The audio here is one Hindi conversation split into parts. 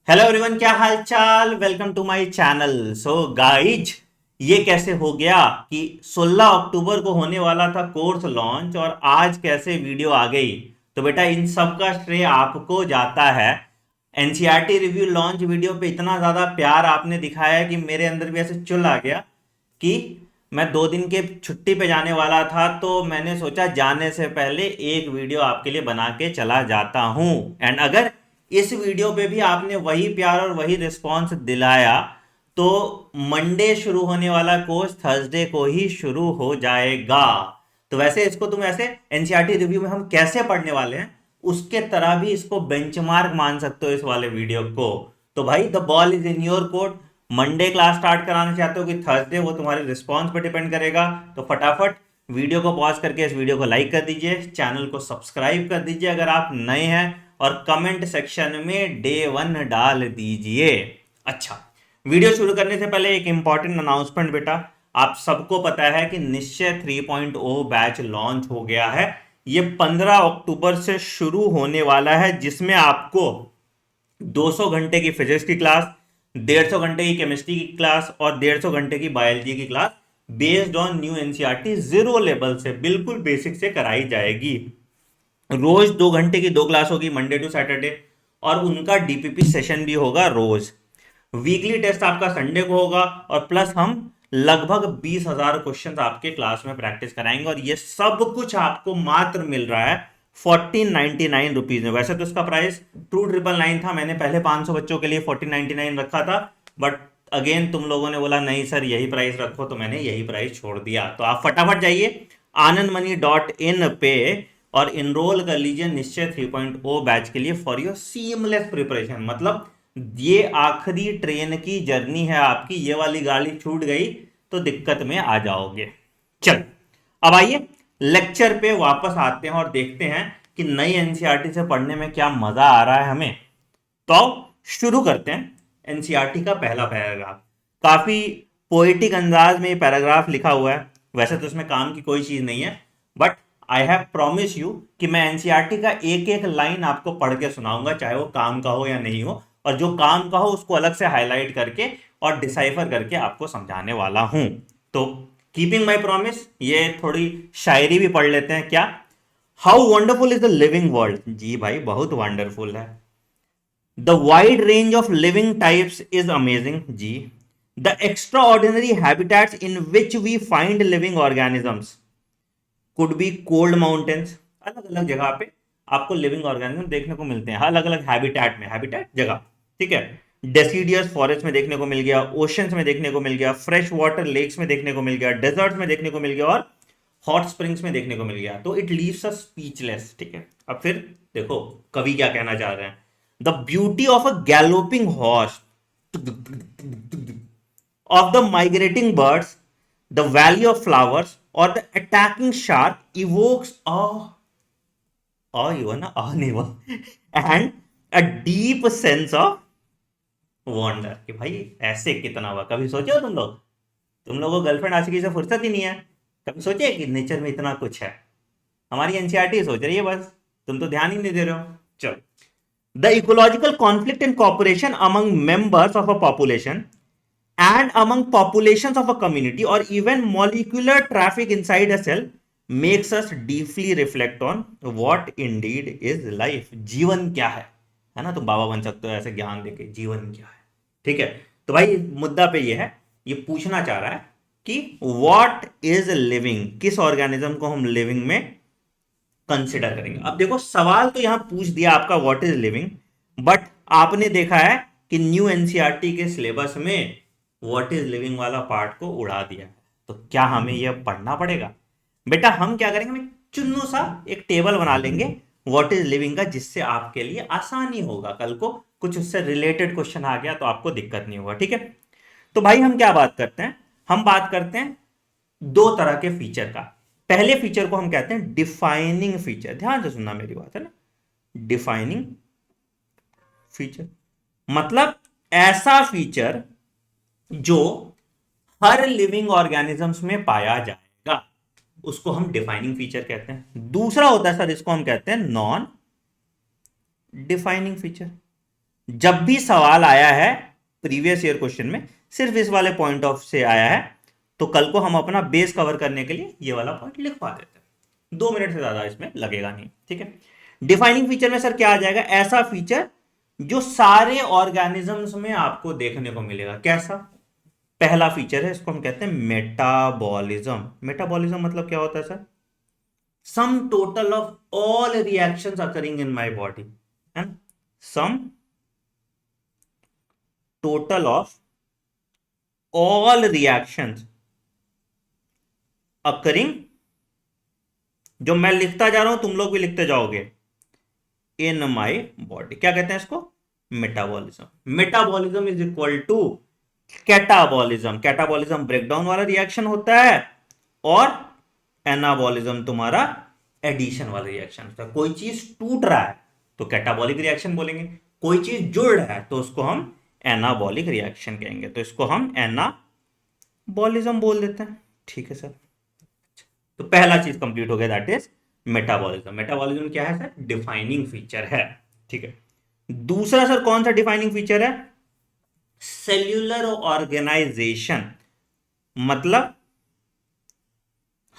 हेलो एवरीवन, क्या हाल चाल। Welcome to my channel. So guys, ये कैसे हो गया कि 16 अक्टूबर को होने वाला था कोर्स लॉन्च और आज कैसे वीडियो आ गई। तो बेटा इन सब का श्रेय आपको जाता है। एनसीईआरटी रिव्यू लॉन्च वीडियो पे इतना ज्यादा प्यार आपने दिखाया कि मेरे अंदर भी ऐसे चुल आ गया कि मैं 2 दिन के छुट्टी पे जाने वाला था, तो मैंने सोचा जाने से पहले एक वीडियो आपके लिए बना के चला जाता हूं। एंड अगर इस वीडियो पे भी आपने वही प्यार और वही रिस्पॉन्स दिलाया तो मंडे शुरू होने वाला कोर्स थर्सडे को ही शुरू हो जाएगा। तो वैसे इसको तुम ऐसे एनसीईआरटी रिव्यू में हम कैसे पढ़ने वाले हैं उसके तरह भी इसको बेंचमार्क मान सकते हो इस वाले वीडियो को। तो भाई the ball is in your court. Monday class start कराना चाहते हो कि थर्सडे, वो तुम्हारे रिस्पॉन्स पर डिपेंड करेगा। तो फटाफट वीडियो को पॉज करके इस वीडियो को लाइक कर दीजिए, चैनल को सब्सक्राइब कर दीजिए अगर आप नए हैं, और कमेंट सेक्शन में डे 1 डाल दीजिए। अच्छा, वीडियो शुरू करने से पहले एक इंपॉर्टेंट अनाउंसमेंट बेटा। आप सबको पता है कि निश्चय 3.0 बैच लॉन्च हो गया है। ये 15 अक्टूबर से शुरू होने वाला है, जिसमें आपको 200 घंटे की फिजिक्स की क्लास, 150 घंटे की केमिस्ट्री की क्लास और 150 घंटे की बायोलॉजी की class based on new NCERT zero level से, बिल्कुल बेसिक से कराई जाएगी। रोज 2 घंटे की 2 क्लास होगी, मंडे टू सैटरडे, और उनका डीपीपी सेशन भी होगा रोज। वीकली टेस्ट आपका संडे को होगा, और प्लस हम लगभग 20,000 क्वेश्चन आपके क्लास में प्रैक्टिस कराएंगे, और ये सब कुछ आपको मात्र मिल रहा है 1499 रुपीज में। वैसे तो इसका प्राइस 2999 था, मैंने पहले 500 बच्चों के लिए 1499 रखा था, बट अगेन तुम लोगों ने बोला नहीं सर यही प्राइस रखो, तो मैंने यही प्राइस छोड़ दिया। तो आप फटाफट जाइए आनंदमणि.in पे और इनरोल कर लीजिए निश्चय 3.0 बैच के लिए फॉर योर सीमलेस प्रिपरेशन। मतलब ये आखिरी ट्रेन की जर्नी है आपकी, ये वाली गाड़ी छूट गई तो दिक्कत में आ जाओगे। चल, अब आइए लेक्चर पे वापस आते हैं और देखते हैं कि नई एनसीईआरटी से पढ़ने में क्या मजा आ रहा है हमें। तो शुरू करते हैं। एनसीईआरटी का पहला पैराग्राफ, काफी पोएटिक अंदाज में ये पैराग्राफ लिखा हुआ है। वैसे तो इसमें काम की कोई चीज नहीं है, but I have promise you कि मैं एनसीईआरटी का एक एक लाइन आपको पढ़ के सुनाऊंगा, चाहे वो काम का हो या नहीं हो, और जो काम का हो उसको अलग से हाईलाइट करके और डिसाइफर करके आपको समझाने वाला हूं। तो कीपिंग माई प्रॉमिस, ये थोड़ी शायरी भी पढ़ लेते हैं क्या। How wonderful is the living world. जी भाई, बहुत वंडरफुल है। The wide range of living types is amazing. G. The extraordinary habitats in which we find living organisms could be cold mountains. अलग अलग जगह पे आपको लिविंग ऑर्गेनिज्म देखने को मिलते हैं, अलग अलग हैबिटेट में, हैबिटेट जगह, ठीक है। डेसीडियस फॉरेस्ट में देखने को मिल गया, ओशंस में देखने को मिल गया, फ्रेश वाटर लेक्स में देखने को मिल गया, डेजर्ट्स में देखने को मिल गया, और हॉट स्प्रिंग्स में देखने को मिल गया। तो इट लीव्स अस स्पीचलेस, ठीक है। अब फिर देखो कवि क्या कहना चाह रहे हैं। The beauty of a galloping horse, of the migrating birds, the valley of flowers, or the attacking shark evokes awe even awe नहीं हुआ, and a deep sense of wonder। कि भाई ऐसे कितना हुआ, कभी सोचे हो तुम लोगों को गर्लफ्रेंड आशिकी से फुर्सत ही नहीं है। कभी सोचे कि नेचर में इतना कुछ है। हमारी एनसीईआरटी सोच रही है बस, तुम तो ध्यान ही नहीं दे रहे हो। चलो, the ecological conflict and cooperation among members of a population and among populations of a community or even molecular traffic inside a cell makes us deeply reflect on what indeed is life। जीवन क्या है ना। तुम बाबा बन सकते हो ऐसे ज्ञान देके, जीवन क्या है, ठीक है। तो भाई मुद्दा पे ये है, ये पूछना चाह रहा है कि व्हाट इज लिविंग, किस ऑर्गेनिज्म को हम लिविंग में कंसिडर करेंगे। अब देखो सवाल तो यहां पूछ दिया आपका व्हाट इज लिविंग, बट आपने देखा है कि न्यू एनसीईआरटी के सिलेबस में व्हाट इज लिविंग वाला पार्ट को उड़ा दिया है। तो क्या हमें यह पढ़ना पड़ेगा। बेटा हम क्या करेंगे, हम चुन्नू सा एक टेबल बना लेंगे व्हाट इज लिविंग का, जिससे आपके लिए आसानी होगा, कल को कुछ उससे रिलेटेड क्वेश्चन आ गया तो आपको दिक्कत नहीं होगा, ठीक है। तो भाई हम क्या बात करते हैं, हम बात करते हैं दो तरह के फीचर का। पहले फीचर को हम कहते हैं डिफाइनिंग फीचर। ध्यान से सुनना मेरी बात, है ना। डिफाइनिंग फीचर मतलब ऐसा फीचर जो हर लिविंग ऑर्गेनिजम्स में पाया जाएगा, उसको हम डिफाइनिंग फीचर कहते हैं। दूसरा होता है सर, इसको हम कहते हैं नॉन डिफाइनिंग फीचर। जब भी सवाल आया है प्रीवियस ईयर क्वेश्चन में सिर्फ इस वाले पॉइंट ऑफ से आया है, तो कल को हम अपना बेस कवर करने के लिए ये वाला पॉइंट लिखवा देते हैं। 2 मिनट से ज्यादा इसमें लगेगा नहीं, ठीक है। डिफाइनिंग फीचर में सर क्या आ जाएगा? ऐसा फीचर जो सारे ऑर्गेनिजम्स में आपको देखने को मिलेगा। कैसा? पहला फीचर है, इसको हम कहते हैं मेटाबॉलिज्म। मेटाबॉलिज्म मतलब क्या होता है sir? Sum total of all reactions occurring in my body, है ना? Sum total of all reactions occurring, जो मैं लिखता जा रहा हूं तुम लोग भी लिखते जाओगे, इन माय बॉडी। क्या कहते हैं इसको? Metabolism. Metabolism is equal to catabolism. Catabolism breakdown वाला रिएक्शन होता है, और एनाबॉलिज्म तुम्हारा एडिशन वाला रिएक्शन होता है। कोई चीज टूट रहा है तो कैटाबॉलिक रिएक्शन बोलेंगे, कोई चीज जुड़ रहा है तो उसको हम एनाबॉलिक रिएक्शन कहेंगे, तो इसको हम एनाबॉलिज्म बोल देते हैं, ठीक है सर। तो पहला चीज कंप्लीट हो गया, दैट इज मेटाबॉलिज्म। मेटाबॉलिज्म क्या है सर? डिफाइनिंग फीचर है, ठीक है। दूसरा सर कौन सा डिफाइनिंग फीचर है? Cellular organization. मतलब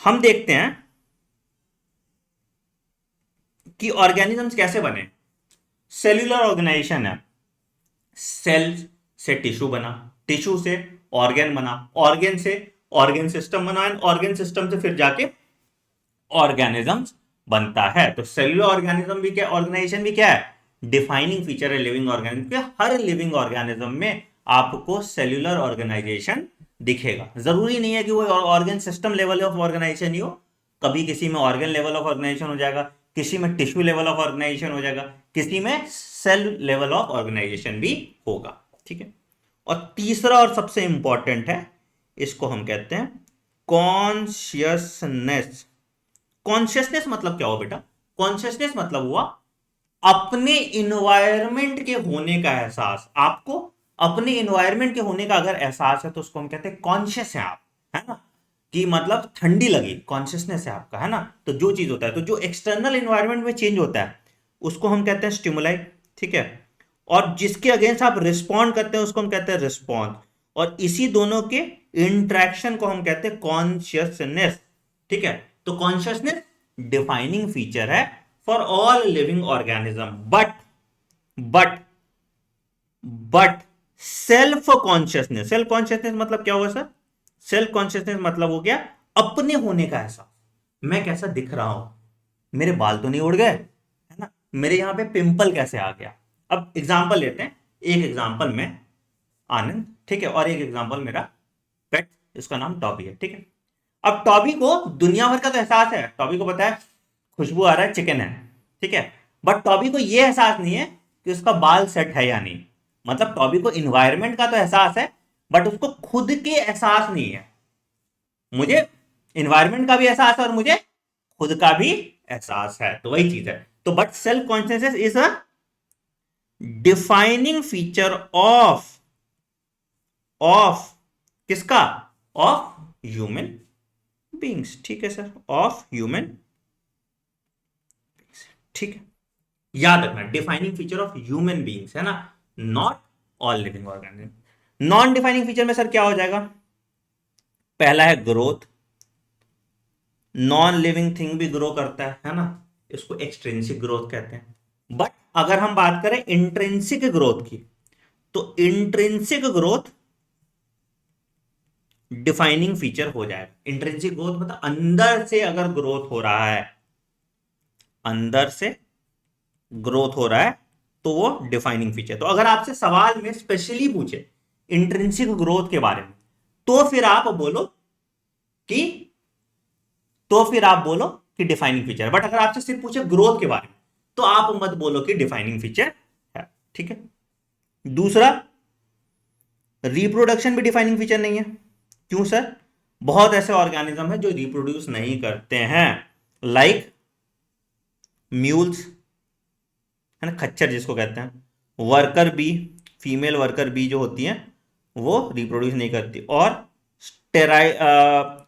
हम देखते हैं कि ऑर्गेनिजम्स कैसे बने। सेल्यूलर ऑर्गेनाइजेशन है, सेल से टिश्यू बना, टिश्यू से ऑर्गेन बना, ऑर्गेन से ऑर्गेन सिस्टम बना, एंड ऑर्गेन सिस्टम से फिर जाके ऑर्गेनिजम्स बनता है। तो सेल्यूलर ऑर्गेनिज्म भी क्या, ऑर्गेनाइजेशन भी क्या है? डिफाइनिंग फीचर है लिविंग ऑर्गेनिज्म के। हर लिविंग ऑर्गेनिज्म में आपको सेल्यूलर ऑर्गेनाइजेशन दिखेगा। जरूरी नहीं है कि वो organ system level of organisation ही हो, कभी किसी में ऑर्गेन लेवल ऑफ ऑर्गेनाइजेशन हो जाएगा, किसी में टिश्यू लेवल ऑफ ऑर्गेनाइजेशन हो जाएगा, किसी में सेल लेवल ऑफ ऑर्गेनाइजेशन भी होगा, ठीक है। और तीसरा और सबसे इंपॉर्टेंट है, इसको हम कहते हैं कॉन्शियसनेस। कॉन्शियसनेस मतलब क्या हुआ बेटा? कॉन्शियसनेस मतलब हुआ अपने इन्वायरमेंट के होने का एहसास। आपको अपने इन्वायरमेंट के होने का अगर एहसास है तो उसको हम कहते हैं कॉन्शियस है आप, है ना? कि मतलब ठंडी लगी, कॉन्शियसनेस है आपका, है ना? तो जो चीज होता है, तो जो एक्सटर्नल इन्वायरमेंट में चेंज होता है उसको हम कहते हैं स्टिमुलाई, ठीक है। और जिसके अगेंस्ट आप रिस्पॉन्ड करते हैं उसको हम कहते हैं रिस्पॉन्स। और इसी दोनों के इंट्रैक्शन को हम कहते हैं कॉन्शियसनेस, ठीक है। तो कॉन्शियसनेस डिफाइनिंग फीचर है for all living organism, but but self consciousness. Self consciousness मतलब क्या हुआ सर? सेल्फ कॉन्शियसनेस मतलब हो गया अपने होने का एहसास। मैं कैसा दिख रहा हूं, मेरे बाल तो नहीं उड़ गए, है ना? मेरे यहां पे पिंपल कैसे आ गया? अब एग्जांपल लेते हैं, एक एग्जांपल में आनंद, ठीक है, और एक एग्जांपल मेरा पेट, इसका नाम टॉबी है, ठीक है। अब टॉबी को दुनिया भर का तो एहसास है, टॉबी को पता है खुशबू आ रहा है, चिकन है, ठीक है। बट टॉबी को यह एहसास नहीं है कि उसका बाल सेट है या नहीं। मतलब टॉबी को इन्वायरमेंट का तो एहसास है, बट उसको खुद के एहसास नहीं है। मुझे इन्वायरमेंट का भी एहसास है और मुझे खुद का भी एहसास है, तो वही चीज है। तो but self consciousness is a defining feature of किसका? ऑफ ह्यूमन बींग्स, ठीक है सर, ऑफ ह्यूमन, ठीक है। याद रखना, defining feature of human beings, है ना, not all living organism. Non defining feature में सर क्या हो जाएगा? पहला है ग्रोथ। नॉन लिविंग थिंग भी ग्रो करता है ना, इसको एक्सट्रिंसिक ग्रोथ कहते हैं। बट अगर हम बात करें इंट्रिंसिक ग्रोथ की, तो इंट्रिंसिक ग्रोथ डिफाइनिंग फीचर हो जाएगा। इंट्रिंसिक ग्रोथ मतलब अंदर से अगर ग्रोथ हो रहा है, अंदर से ग्रोथ हो रहा है तो वो डिफाइनिंग फीचर। तो अगर आपसे सवाल में स्पेशली पूछे इंट्रिंसिक ग्रोथ के बारे में, तो फिर आप बोलो कि कि डिफाइनिंग फीचर है। बट अगर आपसे सिर्फ पूछे ग्रोथ के बारे में, तो आप मत बोलो कि डिफाइनिंग फीचर है, ठीक है। दूसरा, रिप्रोडक्शन भी डिफाइनिंग फीचर नहीं है। क्यों सर? बहुत ऐसे ऑर्गेनिज्म है जो रिप्रोड्यूस नहीं करते हैं, लाइक म्यूल्स, है ना, खच्चर जिसको कहते हैं। Worker bee, female worker bee जो होती हैं वो रिप्रोड्यूस नहीं करती। और sterile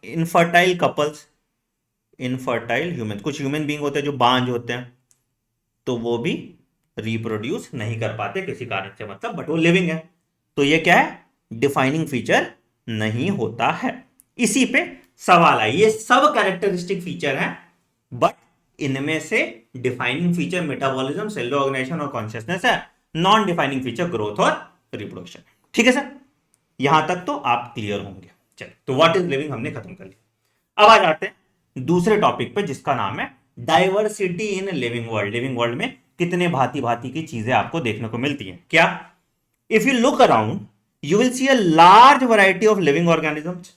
infertile couples, infertile human, कुछ ह्यूमन बींग होते हैं जो बांझ होते हैं, तो वो भी रिप्रोड्यूस नहीं कर पाते किसी कारण से, मतलब बट वो लिविंग है, तो ये क्या है, डिफाइनिंग फीचर नहीं होता है। इसी पे सवाल है, ये सब कैरेक्टरिस्टिक फीचर हैं, बट इनमें से defining feature metabolism, cellular organization और कॉन्शियसनेस है, नॉन डिफाइनिंग फीचर ग्रोथ और रिप्रोडक्शन। ठीक है सर, यहां तक तो आप क्लियर होंगे। चलिए, तो व्हाट इज लिविंग हमने खत्म कर लिया। अब आ जाते हैं दूसरे टॉपिक पे जिसका नाम है diversity in living world. Living world में कितने भांति भांति की चीजें आपको देखने को मिलती हैं। क्या, if you look around you will see a large variety of living organisms,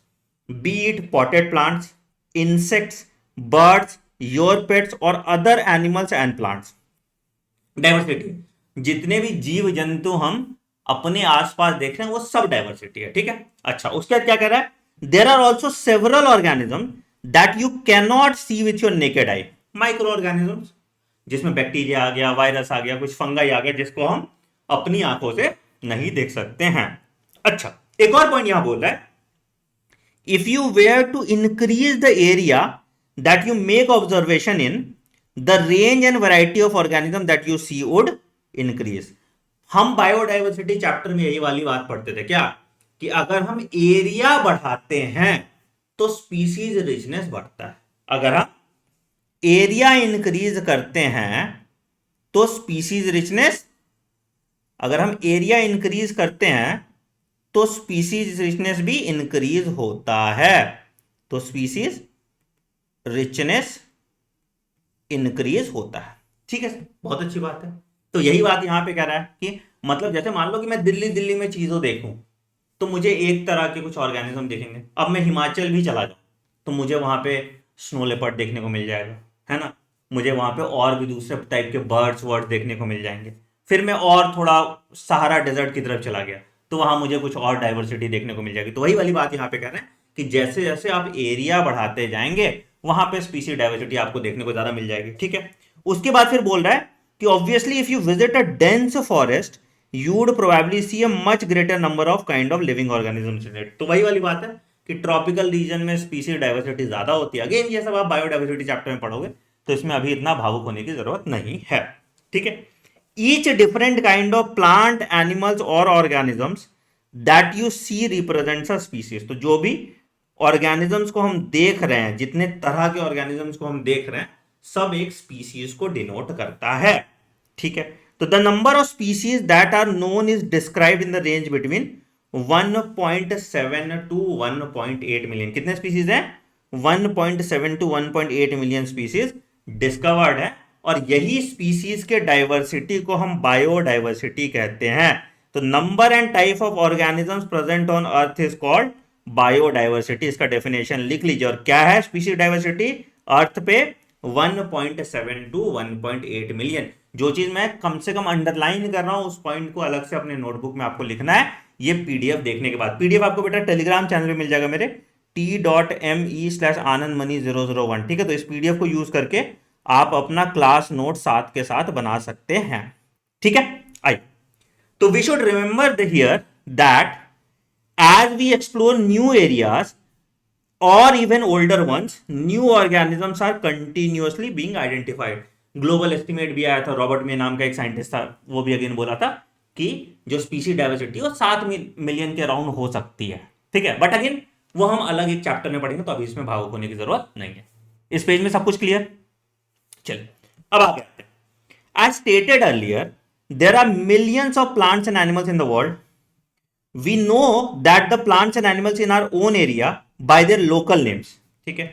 be it potted plants, insects, birds, your pets or other animals and plants. Diversity, जितने भी जीव जंतु हम अपने आसपास देख रहे हैं वो सब डाइवर्सिटी है। ठीक है, अच्छा उसके बाद क्या कह रहा है, there are also several organism that you can not see with your naked eye. Micro organism, जिसमें बैक्टीरिया आ गया, वायरस आ गया, कुछ फंगाई आ गया, जिसको हम अपनी आंखों से नहीं देख सकते हैं। अच्छा, एक और पॉइंट यहां बोल रहा है, if you were to increase the area that you make observation in, the range and variety of organism that you see would increase. हम बायोडाइवर्सिटी चैप्टर में यही वाली बात पढ़ते थे क्या, कि अगर हम एरिया बढ़ाते हैं तो स्पीसीज रिचनेस बढ़ता है। अगर हम एरिया इंक्रीज करते हैं तो स्पीसीज रिचनेस, अगर हम एरिया इंक्रीज करते हैं तो स्पीसीज रिचनेस भी इंक्रीज होता है। तो स्पीसीज रिचनेस इंक्रीज होता है। ठीक है, बहुत अच्छी बात है। तो यही बात यहां पे कह रहा है कि मतलब जैसे मान लो कि मैं दिल्ली में चीजों देखूं तो मुझे एक तरह के कुछ ऑर्गेनिज्म दिखेंगे। अब मैं हिमाचल भी चला जाऊं तो मुझे वहां पे स्नो लेपर्ड देखने को मिल जाएगा, है ना, मुझे वहां पे और भी दूसरे टाइप के बर्ड्स वर्ड्स देखने को मिल जाएंगे। फिर मैं और थोड़ा सहारा डेजर्ट की तरफ चला गया तो वहां मुझे कुछ और डाइवर्सिटी देखने को मिल जाएगी। तो वही वाली बात यहाँ पे कह रहे हैं कि जैसे जैसे आप एरिया बढ़ाते जाएंगे वहां पे स्पीसीज डाइवर्सिटी आपको देखने को ज्यादा मिल जाएगी। ठीक है, उसके बाद फिर बोल रहा है कि obviously if you visit a dense forest you would probably see a much greater number of kind of living organisms in it. तो वही वाली बात है कि ट्रॉपिकल रीजन में स्पीसीज डाइवर्सिटी ज्यादा होती है। अगेन ये सब आप बायोडाइवर्सिटी चैप्टर में पढ़ोगे तो इसमें अभी इतना भावुक होने की जरूरत नहीं है। ठीक है, each different kind of plant, animals और organisms that you see represents a species. तो जो भी ऑर्गेनिजम्स को हम देख रहे हैं, जितने तरह के ऑर्गेनिजम्स को हम देख रहे हैं, सब एक स्पीसीज को डिनोट करता है। ठीक है, तो the number of species that are known is described in the range between 1.7 to 1.8 million. कितने स्पीसीज हैं? 1.7 टू 1.8 मिलियन स्पीसीज डिस्कवर्ड है, और यही स्पीसीज के डाइवर्सिटी को हम बायोडाइवर्सिटी कहते हैं। तो number and type of organisms present on earth is called biodiversity. इसका डेफिनेशन लिख लीजिए। और क्या है स्पीसीज डाइवर्सिटी अर्थ पे? 1.7 टू 1.8 मिलियन। जो चीज मैं कम से कम अंडरलाइन कर रहा हूं उस पॉइंट को अलग से अपने नोटबुक में आपको लिखना है। ये पीडीएफ देखने के बाद, पीडीएफ आपको बेटा टेलीग्राम चैनल पे मिल जाएगा मेरे t.me/anandmani001। ठीक है, तो इस पीडीएफ को यूज करके आप अपना क्लास नोट साथ के साथ बना सकते हैं। ठीक है, आइए, तो we should remember the here that as we explore new areas or even older ones, new organisms are continuously being identified. Global estimate भी आया था, रॉबर्ट मे नाम का एक साइंटिस्ट था, वो भी अगेन बोला था कि जो स्पीसीज डाइवर्सिटी वो 7 मिलियन के अराउंड हो सकती है। ठीक है, बट अगेन वो हम अलग एक चैप्टर में पढ़ेंगे, तो अभी इसमें भावुक होने की जरूरत नहीं है। इस पेज में सब कुछ क्लियर। चलिए अब आगे आते हैं। As stated earlier, there are millions of plants and animals in the world. We know that the plants and animals in our own area by their local names. ठीक है,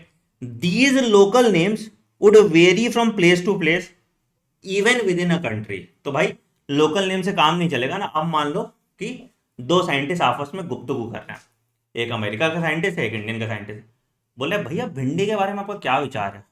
these local names would vary from place to place even within a country. तो भाई लोकल नेम से काम नहीं चलेगा ना। अब मान लो कि दो साइंटिस्ट आपस में गुफ्तगू कर रहे हैं, एक अमेरिका का साइंटिस्ट है, एक इंडियन का साइंटिस्ट। बोले भैया भिंडी के बारे में आपका क्या विचार है?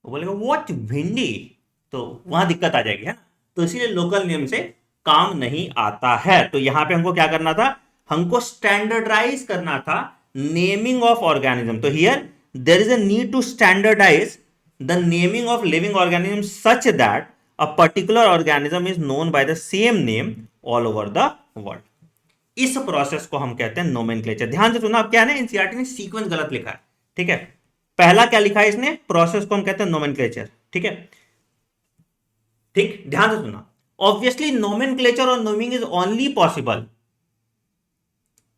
वो बोलेगा व्हाट भिंडी, तो वहां दिक्कत आ जाएगी, है ना। तो इसीलिए लोकल नेम से काम नहीं आता है। तो यहां पे हमको क्या करना था? हमको स्टैंडर्डाइज करना था नेमिंग ऑफ ऑर्गेनिज्म। तो here there is a need to standardise the naming of living organism such that a particular organism is known by the same name all over the world. इस प्रोसेस को हम कहते हैं नोमेनक्लेचर। ध्यान से सुना, अब क्या है ना, एनसीईआरटी ने सीक्वेंस गलत लिखा है। ठीक है, पहला क्या लिखा है इसने? प्रोसेस को हम कहते हैं नोमेनक्लेचर। ठीक है, ठीक, ध्यान से सुना। ऑब्वियसली नोमेनक्लेचर और naming is only possible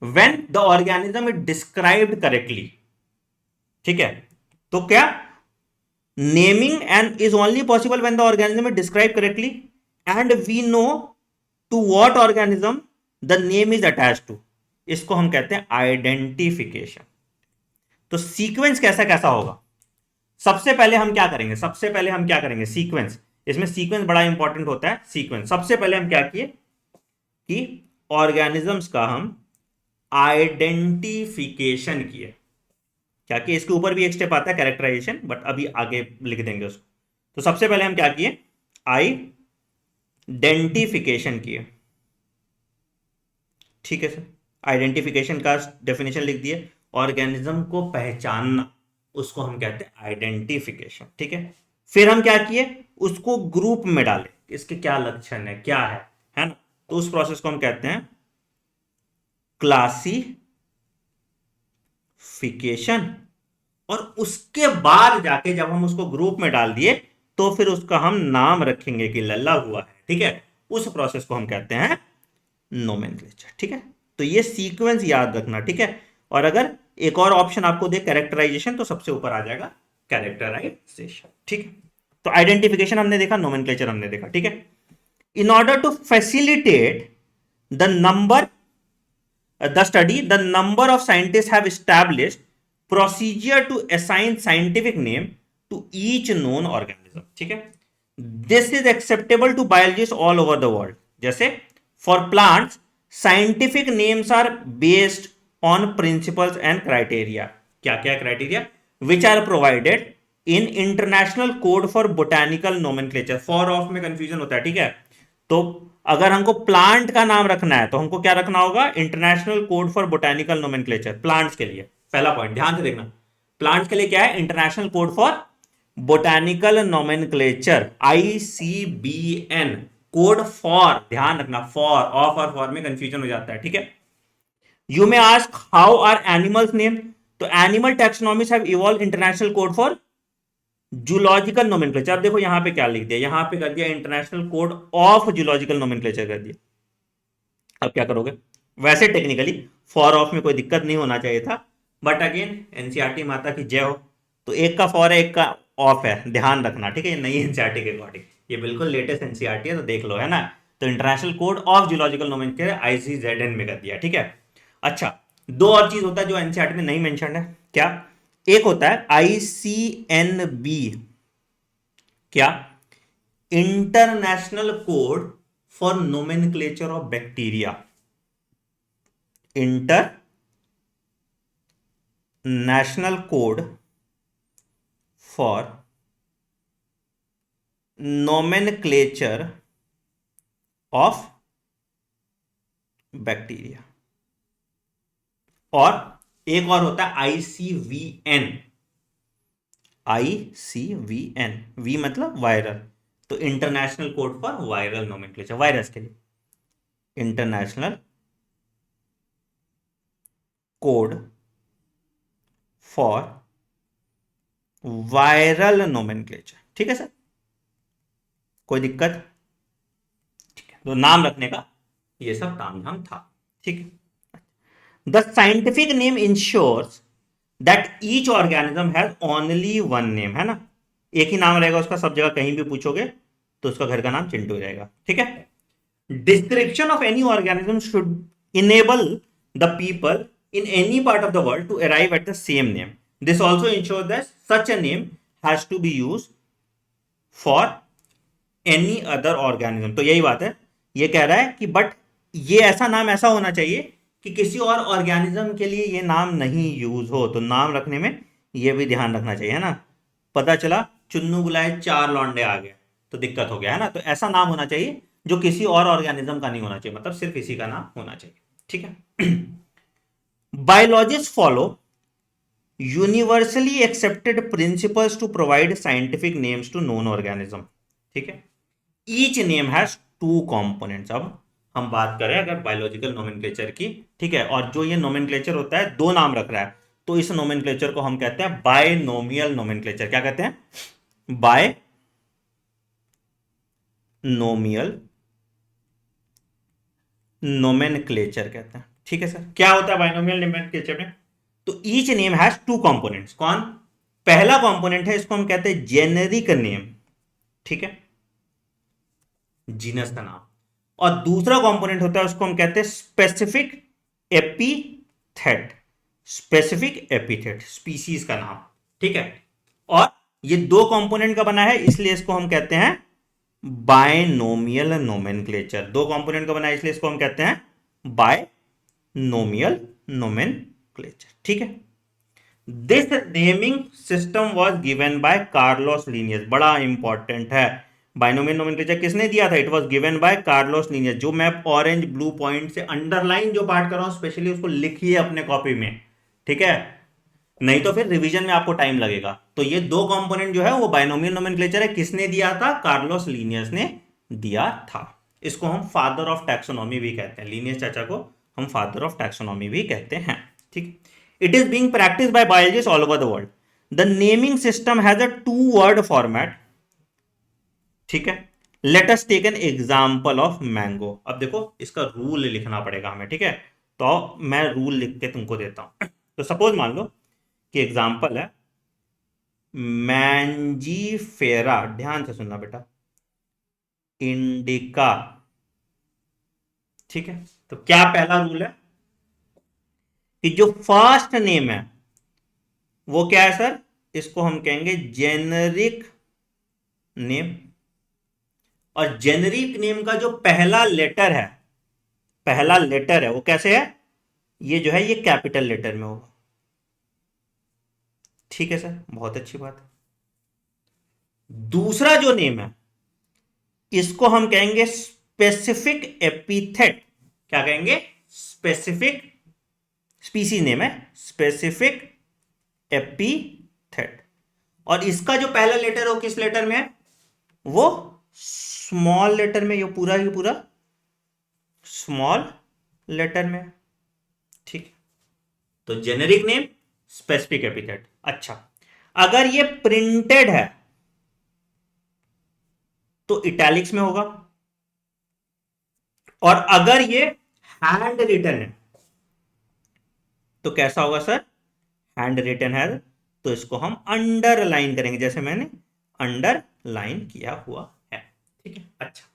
when the organism is described correctly. ठीक है, तो क्या naming and is only possible when the organism is describe correctly and we know to what organism the name is attach to. इसको हम कहते हैं आइडेंटिफिकेशन। तो सीक्वेंस कैसा कैसा होगा, सबसे पहले हम क्या करेंगे, सबसे पहले हम क्या करेंगे, सीक्वेंस। इसमें सीक्वेंस बड़ा इंपॉर्टेंट होता है। सीक्वेंस सबसे पहले हम क्या किए कि ऑर्गेनिजम्स का हम आइडेंटिफिकेशन किए। क्या किए, इसके ऊपर भी एक स्टेप आता है कैरेक्टराइजेशन, बट अभी आगे लिख देंगे उसको। तो सबसे पहले हम क्या किए, आइडेंटिफिकेशन किए। ठीक है सर, आइडेंटिफिकेशन का डेफिनेशन लिख दिए। ऑर्गेनिज्म को पहचानना, उसको हम कहते हैं आइडेंटिफिकेशन। ठीक है, फिर हम क्या किए, उसको ग्रुप में डाले, इसके क्या लक्षण है, क्या है ना। तो उस प्रोसेस को हम कहते हैं क्लासिफिकेशन। और उसके बाद जाके जब हम उसको ग्रुप में डाल दिए तो फिर उसका हम नाम रखेंगे कि लल्ला हुआ है। ठीक है, उस प्रोसेस को हम कहते हैं नोमेनक्लेचर। ठीक है, तो ये सीक्वेंस याद रखना। ठीक है, और अगर एक और ऑप्शन आपको दे कैरेक्टराइजेशन, तो सबसे ऊपर आ जाएगा कैरेक्टराइजेशन। ठीक है, तो आइडेंटिफिकेशन हमने देखा, नोमेनक्लेचर हमने देखा। ठीक है, in order to facilitate the study, the number of scientists have established procedure to assign scientific name to each known organism. ठीक है, this is acceptable to biologists all over the world. जैसे for plants, scientific names are based on principles and criteria. क्या क्या criteria? Which are provided in International Code for Botanical Nomenclature. For of में confusion होता है। ठीक है, तो अगर हमको प्लांट का नाम रखना है तो हमको क्या रखना होगा, international code for botanical nomenclature. Plants के लिए पहला पॉइंट ध्यान से देखना, प्लांट्स के लिए क्या है, international code for botanical nomenclature, ICBN। Code for, ध्यान रखना, फॉर, ऑफ और फॉर में कंफ्यूजन हो जाता है। ठीक है, you may ask how are animals name, तो animal taxonomist have evolve international code for zoological nomenclature. अब देखो यहां पे क्या लिख दिया, यहां पे कर दिया international code of zoological nomenclature कर दिया। अब क्या करोगे, वैसे टेक्निकली फॉर ऑफ में कोई दिक्कत नहीं होना चाहिए था, बट अगेन एनसीईआरटी माता की जय हो, तो एक का फॉर है एक का ऑफ है, ध्यान रखना। ठीक है, ये नई एनसीईआरटी के अकॉर्डिंग, ये बिल्कुल लेटेस्ट एनसीईआरटी है, तो देख लो, है ना। तो international code of zoological nomenclature ICZN में कर दिया। ठीक है, अच्छा, दो और चीज होता है जो एनसीईआरटी में नहीं मेंशन है। क्या, एक होता है ICNB, क्या, international code for nomenclature of bacteria. International code for nomenclature of bacteria. और एक और होता है ICVN। ICVN, वी मतलब वायरल, तो international code for viral nomenclature, virus के लिए international code for viral nomenclature. ठीक है सर, कोई दिक्कत? ठीक है, तो नाम रखने का ये सब तामझाम था। ठीक है, the scientific name ensures that each organism has only one name, है ना, एक ही नाम रहेगा उसका, सब जगह कहीं भी पूछोगे तो उसका घर का नाम चिंटू रहेगा। ठीक है, description of any organism should enable the people in any part of the world to arrive at the same name. This also ensures that such a name has to be used for any other organism. तो यही बात है, ये कह रहा है कि बट ये ऐसा नाम ऐसा होना चाहिए कि किसी और ऑर्गेनिज्म के लिए ये नाम नहीं यूज हो, तो नाम रखने में ये भी ध्यान रखना चाहिए, है ना। पता चला चुन्नू बुलाए चार लौंडे आ गए तो दिक्कत हो गया, है ना। तो ऐसा नाम होना चाहिए जो किसी और ऑर्गेनिज्म का नहीं होना चाहिए, मतलब सिर्फ इसी का नाम होना चाहिए। ठीक है, biologists follow universally accepted principles to provide scientific names to known organism. ठीक है, each name has two components. अब हम बात करें अगर बायोलॉजिकल नोमेनक्लेचर की, ठीक है, और जो ये नोमेनक्लेचर होता है दो नाम रख रहा है, तो इस नोमेनक्लेचर को हम कहते हैं बायनोमियल नोमेनक्लेचर। क्या कहते हैं? बायनोमियल नोमेनक्लेचर कहते हैं। ठीक है सर, क्या होता है बाइनोमियल नोमेनक्लेचर में? तो each name has two components. कौन? पहला कंपोनेंट है, इसको हम कहते हैं जेनेरिक नेम, ठीक है, जीनस का नाम। और दूसरा कंपोनेंट होता है, उसको हम कहते हैं specific epithet, specific epithet, species का नाम, ठीक है। और ये दो कंपोनेंट का बना है, इसलिए इसको हम कहते हैं बायनोमियल नोमेनक्लेचर। दो कंपोनेंट का बना है, इसलिए इसको हम कहते हैं बायनोमियल नोमेनक्लेचर, ठीक है। This naming system was given by Carlos Linnaeus. बड़ा इंपॉर्टेंट है, बाइनोमियल नोमेनक्लेचर किसने दिया था? It was given by Carlos Linnaeus. जो मैं ऑरेंज ब्लू पॉइंट से अंडरलाइन जो पार्ट कर रहा हूं स्पेशली, उसको लिखिए अपने कॉपी में, ठीक है, नहीं तो फिर रिवीजन में आपको टाइम लगेगा। तो ये दो कंपोनेंट जो है वो बाइनोमियल नोमेनक्लेचर है। किसने दिया था? कार्लोस लीनियस ने दिया था। इसको हम फादर ऑफ टैक्सोनॉमी भी कहते हैं, लीनियस चाचा को हम फादर ऑफ टैक्सोनॉमी भी कहते हैं, ठीक। It is being practice by biologist all over the world. The naming system has a 2 word format, ठीक है। Let us take an example of mango. अब देखो इसका रूल लिखना पड़ेगा हमें, ठीक है, तो मैं रूल लिख के तुमको देता हूं। तो सपोज मान लो कि एग्जांपल है मैंजीफेरा, ध्यान से सुनना बेटा, इंडिका, ठीक है। तो क्या पहला रूल है कि जो फर्स्ट नेम है वो क्या है सर? इसको हम कहेंगे जेनरिक नेम। और जेनरिक नेम का जो पहला लेटर है, पहला लेटर है वो कैसे है? ये जो है ये कैपिटल लेटर में होगा, ठीक है सर, बहुत अच्छी बात है। दूसरा जो नेम है इसको हम कहेंगे स्पेसिफिक एपिथेट। क्या कहेंगे? स्पेसिफिक, स्पीसीज नेम है, स्पेसिफिक एपिथेट। और इसका जो पहला लेटर हो किस लेटर में है? वो स्मॉल लेटर में, ये पूरा ही पूरा स्मॉल लेटर में, ठीक। तो जेनेरिक नेम, स्पेसिफिक एपिथेट। अच्छा, अगर ये प्रिंटेड है तो इटैलिक्स में होगा, और अगर ये हैंड रिटन है तो कैसा होगा सर? हैंड रिटन है तो इसको हम अंडरलाइन करेंगे, जैसे मैंने अंडरलाइन किया हुआ है, ठीक है। अच्छा,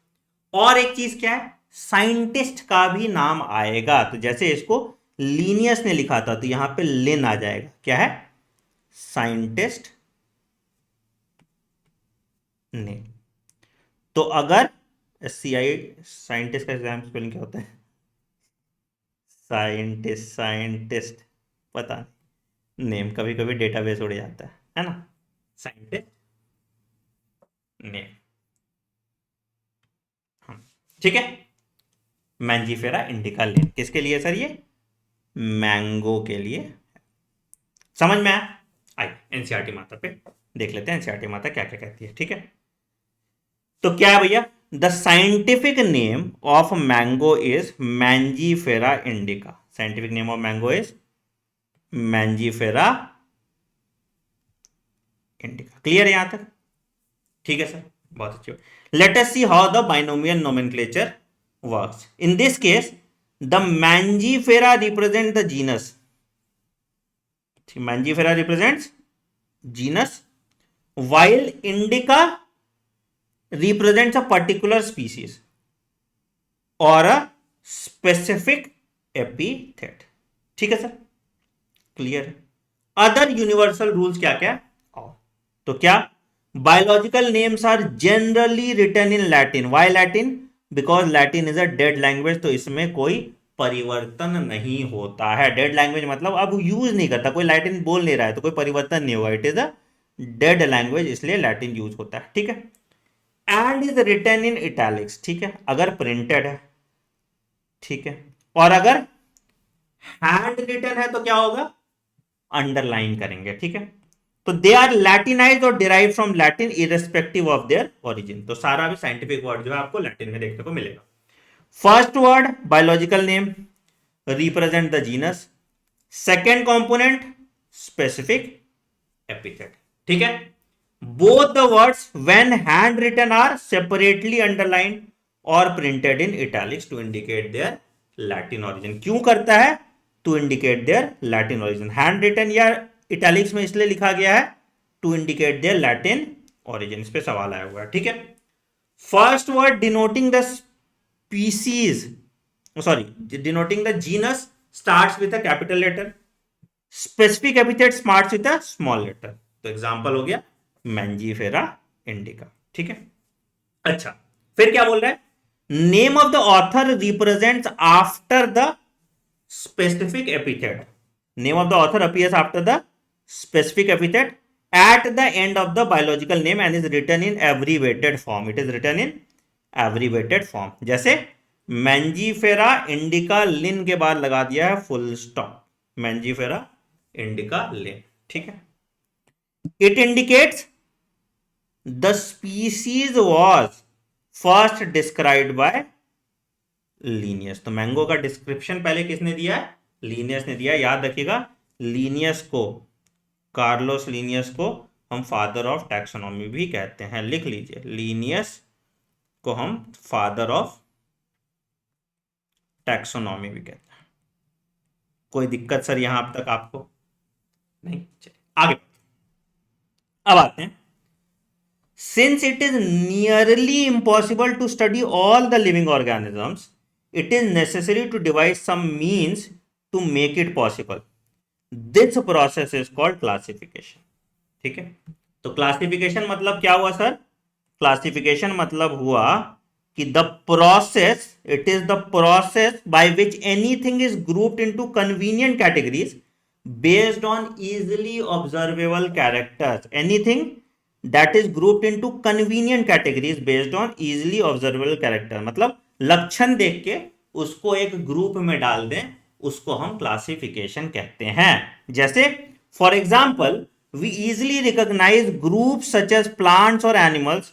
और एक चीज क्या है, साइंटिस्ट का भी नाम आएगा। तो जैसे इसको लीनियस ने लिखा था तो यहां पे लिन आ जाएगा, क्या है? साइंटिस्ट ने। तो अगर SCI, साइंटिस्ट का एग्जाम स्पेलिंग क्या होता है? साइंटिस्ट, साइंटिस्ट पता नहीं, नेम कभी कभी डेटाबेस उड़ जाता है ना। साइंटिस्ट नेम, ठीक है। मैंजीफेरा इंडिका लेन किसके लिए सर? ये मैंगो के लिए। समझ में आया? आई एनसीईआरटी माता पे देख लेते हैं, एनसीईआरटी माता क्या क्या कहती है, ठीक है। तो क्या है भैया? The scientific name of mango is Mangifera indica. Scientific name of mango is Mangifera indica. Clear है यहां तक? ठीक है सर, बहुत अच्छी बात। Let us see how the binomial nomenclature works. In this case the Mangifera represent the genus, Mangifera represents genus, while indica represents a particular species or a specific epithet, ठीक है सर, क्लियर है। अदर यूनिवर्सल रूल्स क्या क्या? तो क्या? Biological names are generally written in Latin. Why Latin? Because Latin is a dead language, तो इसमें कोई परिवर्तन नहीं होता है। डेड लैंग्वेज मतलब अब यूज नहीं करता, कोई लैटिन बोल नहीं रहा है तो कोई परिवर्तन नहीं होगा। It is a dead language, इसलिए लैटिन यूज होता है, ठीक है। And is written in italics, ठीक है, अगर प्रिंटेड है, ठीक है। और अगर हैंड रिटन है तो क्या होगा? अंडरलाइन करेंगे, ठीक है। तो दे आर लैटिनाइज्ड और derive from Latin irrespective of their origin. तो सारा भी साइंटिफिक वर्ड जो है आपको लैटिन में देखने को मिलेगा। First word biological name represent the genus, second component specific epithet, ठीक है। Both the words when hand written are separately underline और printed in italics to indicate their Latin origin. क्यों करता है? To indicate their Latin origin. Hand written या इटैलिक्स में इसलिए लिखा गया है to indicate their Latin origin. इस पे सवाल आया हुआ है, ठीक है। First word denoting the species, sorry, denoting the genus starts with a capital letter, specific epithet starts with a small letter. तो एग्जांपल हो गया मैंजीफेरा इंडिका, ठीक है। अच्छा, फिर क्या बोल रहा है? Name of the author represents after the specific epithet. Name of the author appears after the specific epithet at the end of the biological name and is written in abbreviated form. It is written in abbreviated form. जैसे मैंजीफेरा इंडिका लिन के बाद लगा दिया है फुल स्टॉप, मैंजीफेरा इंडिका लिन, ठीक है। It indicates the species was first described by Linnaeus. तो मैंगो का डिस्क्रिप्शन पहले किसने दिया है? लीनियस ने दिया। याद रखिएगा, लीनियस को, कार्लोस लीनियस को हम फादर ऑफ टैक्सोनॉमी भी कहते हैं। लिख लीजिए, लीनियस को हम फादर ऑफ टैक्सोनॉमी भी कहते हैं। कोई दिक्कत सर यहां अब तक आपको? नहीं, चलिए आगे। अब आते हैं, since it is nearly impossible to study all the living organisms, it is necessary to devise some means to make it possible. This process is called classification. ठीक है। तो क्लासिफिकेशन मतलब क्या हुआ सर? क्लासिफिकेशन मतलब हुआ कि the process, it is the process by which anything is grouped into convenient categories based on easily observable characters. Anything that is grouped into convenient categories based on easily observable character, मतलब लक्षण देख के उसको एक ग्रुप में डाल दें, उसको हम क्लासिफिकेशन कहते हैं। जैसे for example, we easily recognise group such as plants और एनिमल्स,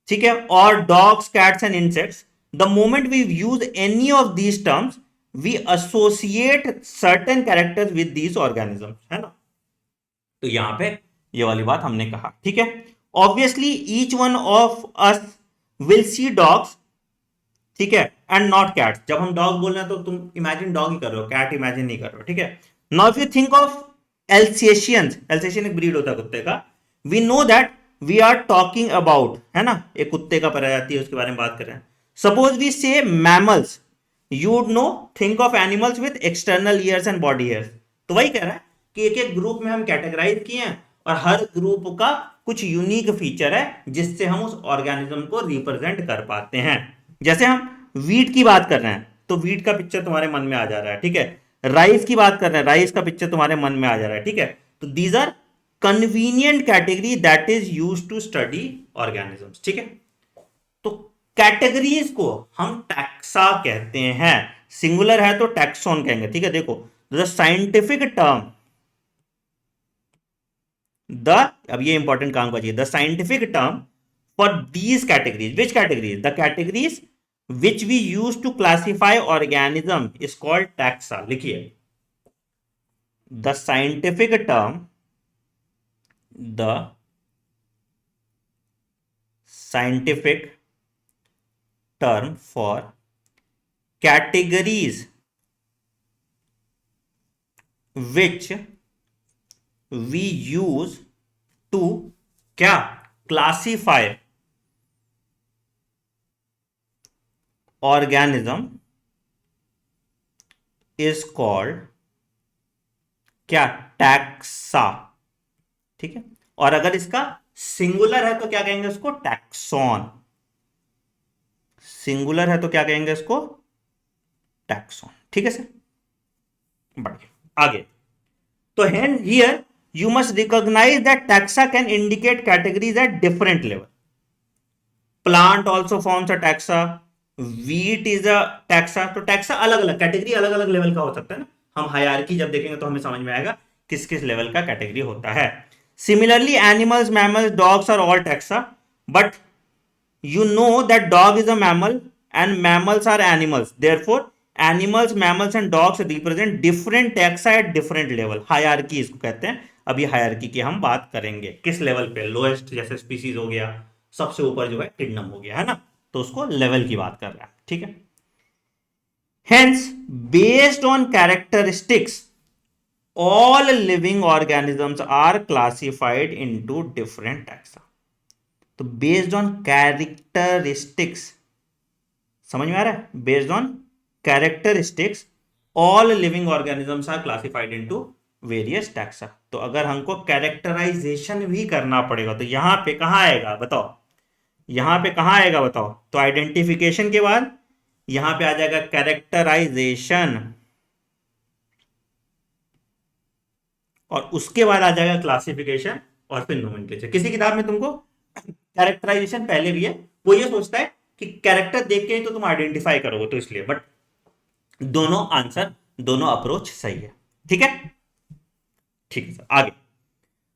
ठीक है, और dogs, cats and insects. The moment we use any of these terms we associate certain characters with these organisms, है ना। तो यहां पे ये वाली बात हमने कहा, ठीक है। Obviously each one of us will see dogs, ठीक है, एंड नॉट कैट्स। जब हम डॉग बोल रहे हैं तो तुम इमेजिन डॉग ही कर रहे हो, कैट इमेजिन नहीं कर रहे हो, ठीक है। Now if you think of Alsatians, Alsatian एक ब्रीड होता है कुत्ते का, we know that we are talking about, है ना, एक कुत्ते का प्रजाति है उसके बारे में बात कर रहे हैं। सपोज वी से mammals, you would know, think of animals with external years and body hairs. तो वही कह रहा है कि एक एक ग्रुप में हम कैटेगराइज किए हैं और हर ग्रुप का कुछ यूनिक फीचर है जिससे हम उस ऑर्गेनिज्म को रिप्रेजेंट कर पाते हैं। जैसे हम वीट की बात कर रहे हैं तो वीट का पिक्चर तुम्हारे मन में आ जा रहा है, ठीक है। राइस की बात कर रहे हैं, राइस का पिक्चर तुम्हारे मन में आ जा रहा है, ठीक है। तो these are convenient category that is used to study organisms, ठीक है। तो कैटेगरीज को हम टैक्सा कहते हैं, सिंगुलर है तो टैक्सॉन कहेंगे, ठीक है। देखो, द साइंटिफिक टर्म, अब ये इंपॉर्टेंट काम का चाहिए, the scientific term for these categories, which categories? The categories which we use to classify organism is called taxa. लिखिए, the scientific term for categories which we use to क्या classify organism is called क्या? टैक्सा, ठीक है। और अगर इसका सिंगुलर है तो क्या कहेंगे उसको? टैक्सॉन। सिंगुलर है तो क्या कहेंगे इसको? टैक्सॉन, ठीक है सर। बढ़िया, आगे। तो here you must recognize that taxa can indicate categories at different level. Plant also forms a taxa, wheat is a taxa. तो taxa अलग अलग कैटेगरी, अलग अलग लेवल का हो सकता है ना। हम हायरार्की जब देखेंगे तो हमें समझ में आएगा किस किस लेवल का कैटेगरी होता है। Similarly, animals, mammals, dogs are all taxa, but you know that dog is a mammal and mammals are animals. Therefore, animals, mammals and dogs represent different taxa at different level. Hierarchy इसको कहते हैं। अभी हायरार्की की हम बात करेंगे, किस लेवल पे? लोएस्ट जैसे स्पीसीज हो गया, सबसे ऊपर जो है किंगडम हो गया, है ना। तो उसको लेवल की बात कर रहा है, ठीक है। Hence, based on characteristics, all living organisms are classified into different taxa. तो बेस्ड ऑन कैरेक्टरिस्टिक्स, समझ में आ रहा है? Based on characteristics all living organisms are classified into various taxa. तो अगर हमको कैरेक्टराइजेशन भी करना पड़ेगा तो यहां पे कहां आएगा बताओ? यहां पे कहां आएगा बताओ? तो आइडेंटिफिकेशन के बाद यहां पे आ जाएगा कैरेक्टराइजेशन, और उसके बाद आ जाएगा क्लासिफिकेशन, और फिर नोमेनक्लेचर. किसी किताब में तुमको कैरेक्टराइजेशन पहले भी है, वो ये सोचता है कि कैरेक्टर देख के ही तो तुम आइडेंटिफाई करोगे, तो इसलिए. बट दोनों आंसर, दोनों अप्रोच सही है. ठीक है, ठीक है सर. आगे,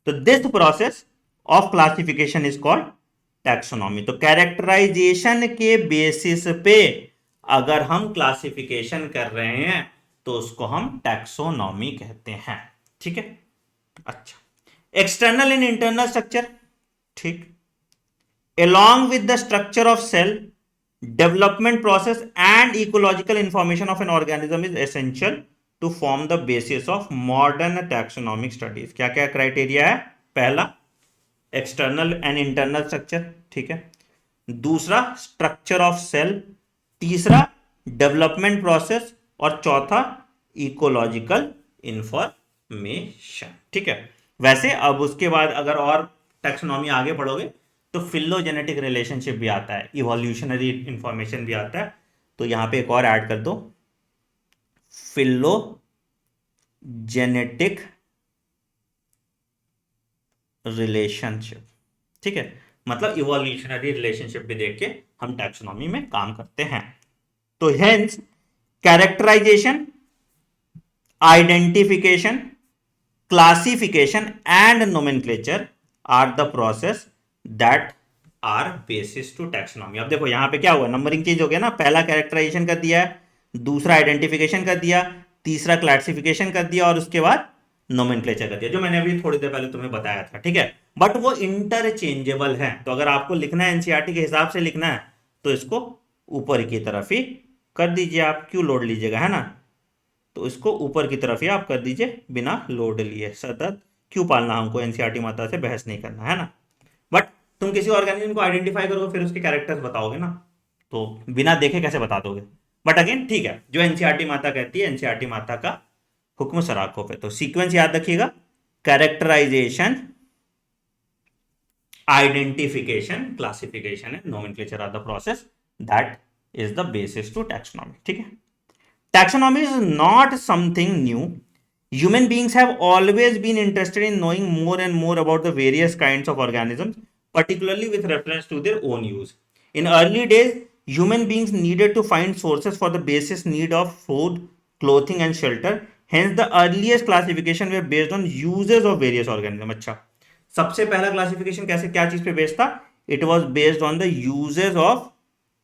तो this process of classification is called taxonomy. तो कैरेक्टराइजेशन के बेसिस पे अगर हम क्लासिफिकेशन कर रहे हैं तो उसको हम टैक्सोनॉमी कहते हैं. ठीक है, अच्छा. एक्सटर्नल एंड इंटरनल स्ट्रक्चर, ठीक. Along with the structure of cell, development process and ecological information of an organism is essential to form the basis of modern taxonomic studies. क्या क्या क्राइटेरिया है? पहला, एक्सटर्नल एंड इंटरनल स्ट्रक्चर, ठीक है. दूसरा, स्ट्रक्चर ऑफ सेल. तीसरा, डेवलपमेंट प्रोसेस. और चौथा, इकोलॉजिकल इंफॉर्मेशन. ठीक है. वैसे अब उसके बाद अगर और टैक्सोनॉमी आगे पढ़ोगे तो फिलोजेनेटिक रिलेशनशिप भी आता है, इवोल्यूशनरी इंफॉर्मेशन भी आता है. तो यहां पे एक और ऐड कर दो, फिलोजेनेटिक रिलेशनशिप. ठीक है, मतलब इवोल्यूशनरी रिलेशनशिप भी देख के हम टैक्सोनॉमी में काम करते हैं. तो hence characterisation, identification, classification and nomenclature are the process that are basis to taxonomy. अब देखो यहां पे क्या हुआ, नंबरिंग चेंज हो गया ना. पहला कैरेक्टराइजेशन कर दिया है, दूसरा आइडेंटिफिकेशन कर दिया, तीसरा क्लासिफिकेशन कर दिया, और उसके बाद नोमेनक्लेचर कर दिया, जो मैंने अभी थोड़ी देर पहले तुम्हें बताया था. ठीक है, बट वो इंटरचेंजेबल है. तो अगर आपको लिखना है एनसीईआरटी के हिसाब से लिखना है तो इसको ऊपर की तरफ ही कर दीजिए. आप क्यों लोड लीजिएगा, है ना? तो इसको ऊपर की तरफ ही आप कर दीजिए बिना लोड लिए. सतत क्यों पालना, हमको एनसीईआरटी माता से बहस नहीं करना, है ना? बट तुम किसी ऑर्गेनिज्म को आइडेंटिफाई करोगे फिर उसके कैरेक्टर्स बताओगे ना, तो बिना देखे कैसे बता दोगे? बट अगेन ठीक है, जो एनसीईआरटी माता कहती है, एनसीईआरटी माता का हुक्म सराखों पे. तो सीक्वेंस याद रखिएगा, characterisation, identification, classification and nomenclature are the process that is the basis to taxonomy. ठीक है. Taxonomy is not something new. Human beings have always been interested in knowing more and more about the various kinds of organisms, particularly with reference to their own use. In early days, human beings needed to find sources for the basic need of food, clothing, and shelter. Hence, the earliest classification were based on uses of various organisms. अच्छा, सबसे पहला क्लासिफिकेशन कैसे, क्या चीज पे बेस्ड था? It was based on the uses of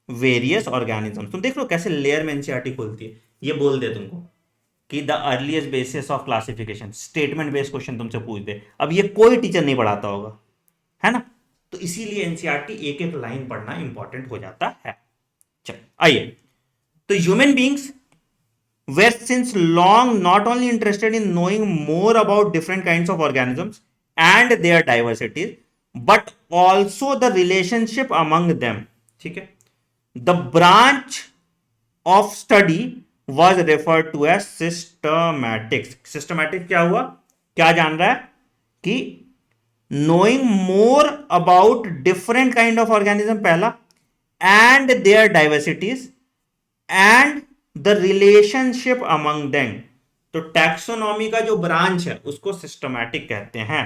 various organism. तुम देख लो कैसे लेयर में एनसीईआरटी खोलती है. ये बोल दे तुमको कि the earliest basis of classification, statement based question तुमसे पूछ दे. अब ये कोई टीचर नहीं पढ़ाता होगा, है ना? तो इसीलिए एनसीईआरटी एक एक लाइन पढ़ना इंपॉर्टेंट हो जाता है. चलो आइए, तो human beings were since long not only interested in knowing more about different kinds of organisms and their diversities, but also the relationship among them. ठीक है, the branch of study was referred to as systematics. Systematics क्या हुआ, क्या जान रहा है? कि knowing more about different kind of organism पहला, and their diversities and the relationship among them. तो टैक्सोनॉमी का जो ब्रांच है उसको सिस्टमैटिक कहते हैं.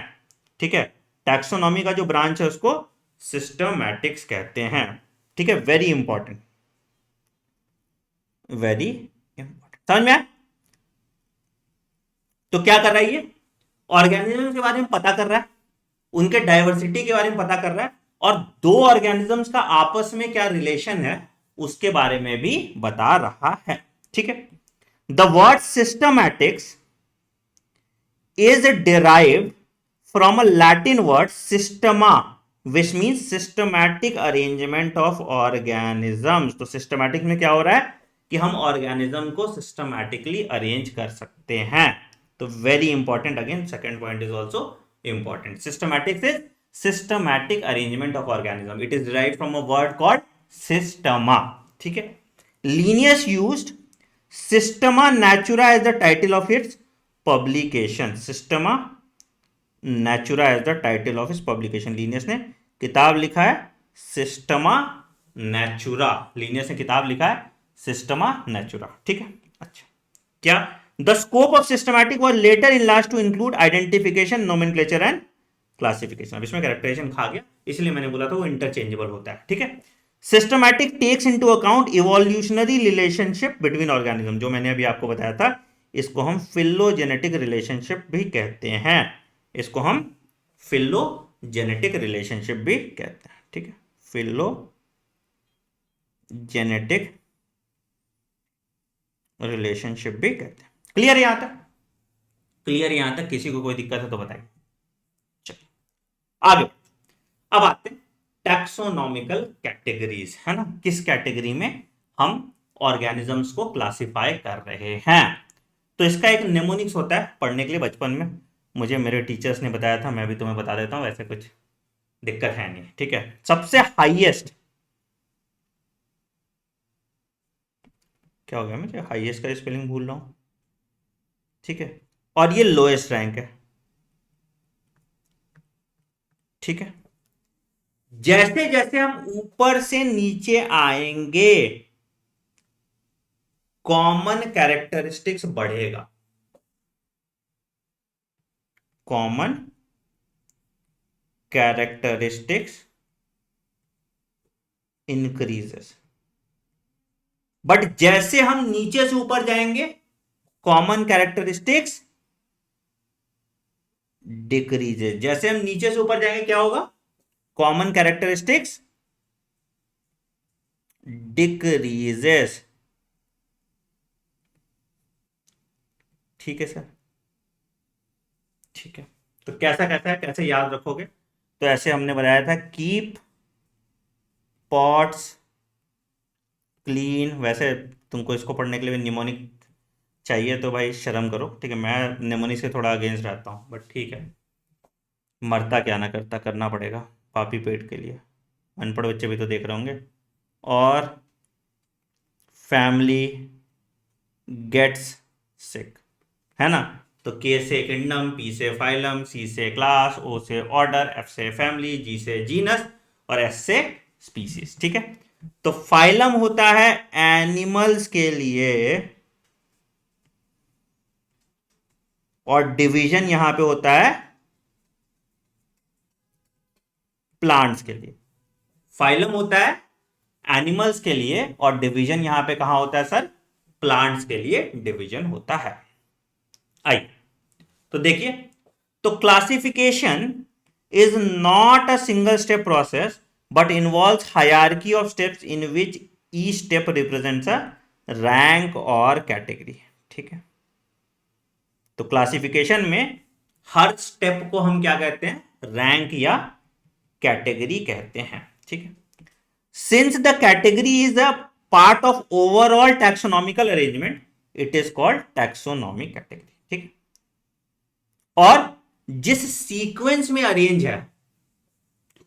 ठीक है, टैक्सोनॉमी का जो ब्रांच है उसको सिस्टमैटिक्स कहते हैं. ठीक है, वेरी इंपॉर्टेंट, वेरी इंपॉर्टेंट. समझ में आया? तो क्या कर रहा है ये? ऑर्गेनिज्म के बारे में पता कर रहा है, उनके डाइवर्सिटी के बारे में पता कर रहा है, और दो ऑर्गेनिजम्स का आपस में क्या रिलेशन है उसके बारे में भी बता रहा है. ठीक है. The word systematics is derived from a Latin word systema, which means systematic arrangement of organisms. तो सिस्टमैटिक में क्या हो रहा है? कि हम ऑर्गेनिज्म को सिस्टमैटिकली अरेंज कर सकते हैं। तो very important, again second point is also important. Systematic is systematic arrangement of organism, it is derived from a word called systema, ठीक है। Linnaeus used Systema Naturae as the title of its publication, Systema Naturae as the title of its publication. Linnaeus ने किताब लिखा है सिस्टमा नेचुरा, लिनियस ने किताब लिखा है सिस्टमा नेचुरा, ठीक है। अच्छा, क्या the scope of systematic was later enlarged to include identification, nomenclature and classification. अब इसमें कैरेक्टराइजेशन खा गया, इसलिए मैंने बोला था वो इंटरचेंजेबल होता है, ठीक है। Systematic takes into account evolutionary relationship between organism, जो मैंने अभी आपको बताया था, इसको हम फिलोजेनेटिक रिलेशनशिप भी कहते हैं, इसको हम फिलोजेनेटिक रिलेशनशिप भी कहते हैं, ठीक है। फिलोजेनेटिक रिलेशनशिप भी कहते हैं। क्लियर यहां तक? क्लियर यहां तक? किसी को कोई दिक्कत है तो बताइए। चलिए आगे, अब आते हैं टैक्सोनॉमिकल कैटेगरीज, है ना, किस कैटेगरी में हम ऑर्गेनिजम्स को क्लासिफाई कर रहे हैं। तो इसका एक नेमोनिक्स होता है पढ़ने के लिए, बचपन में मुझे मेरे टीचर्स ने बताया था, मैं भी तुम्हें बता देता हूं, वैसे कुछ दिक्कत है नहीं, ठीक है। सबसे हाईएस्ट, क्या हो गया, मुझे हाईएस्ट का स्पेलिंग भूल रहा हूं, ठीक है, और ये लोएस्ट रैंक है, ठीक है। जैसे जैसे हम ऊपर से नीचे आएंगे कॉमन कैरेक्टरिस्टिक्स बढ़ेगा, कॉमन कैरेक्टरिस्टिक्स इंक्रीजेस, बट जैसे हम नीचे से ऊपर जाएंगे कॉमन कैरेक्टरिस्टिक्स डिक्रीजेस। जैसे हम नीचे से ऊपर जाएंगे क्या होगा, कॉमन कैरेक्टरिस्टिक्स डिक्रीजेस, ठीक है सर, ठीक है। तो कैसा कैसा है, कैसे याद रखोगे, तो ऐसे हमने बताया था कीप पॉट्स क्लीन। वैसे तुमको इसको पढ़ने के लिए निमोनिक चाहिए तो भाई शर्म करो, ठीक है, मैं निमोनिक से थोड़ा अगेंस्ट रहता हूँ, बट ठीक है, मरता क्या ना करता, करना पड़ेगा पापी पेट के लिए, अनपढ़ बच्चे भी तो देख रहे होंगे। और फैमिली गेट्स सिक, है ना, तो के से किंगडम, पी से फाइलम, सी से क्लास, ओ से ऑर्डर, एफ से फैमिली, जी से जीनस और एस से स्पीसीज, ठीक है। तो फाइलम होता है एनिमल्स के लिए और डिवीजन यहां पे होता है प्लांट्स के लिए। फाइलम होता है एनिमल्स के लिए और डिवीजन यहां पे कहां होता है सर, प्लांट्स के लिए डिवीजन होता है। आइए तो देखिए, तो classification is not a single step process but involves hierarchy of steps in which each step represents a rank और कैटेगरी, ठीक है। तो क्लासिफिकेशन में हर स्टेप को हम क्या कहते हैं, रैंक या कैटेगरी कहते हैं, ठीक है। Since the category is a part of overall taxonomical arrangement, it is called taxonomic category, ठीक है। और जिस सीक्वेंस में अरेंज है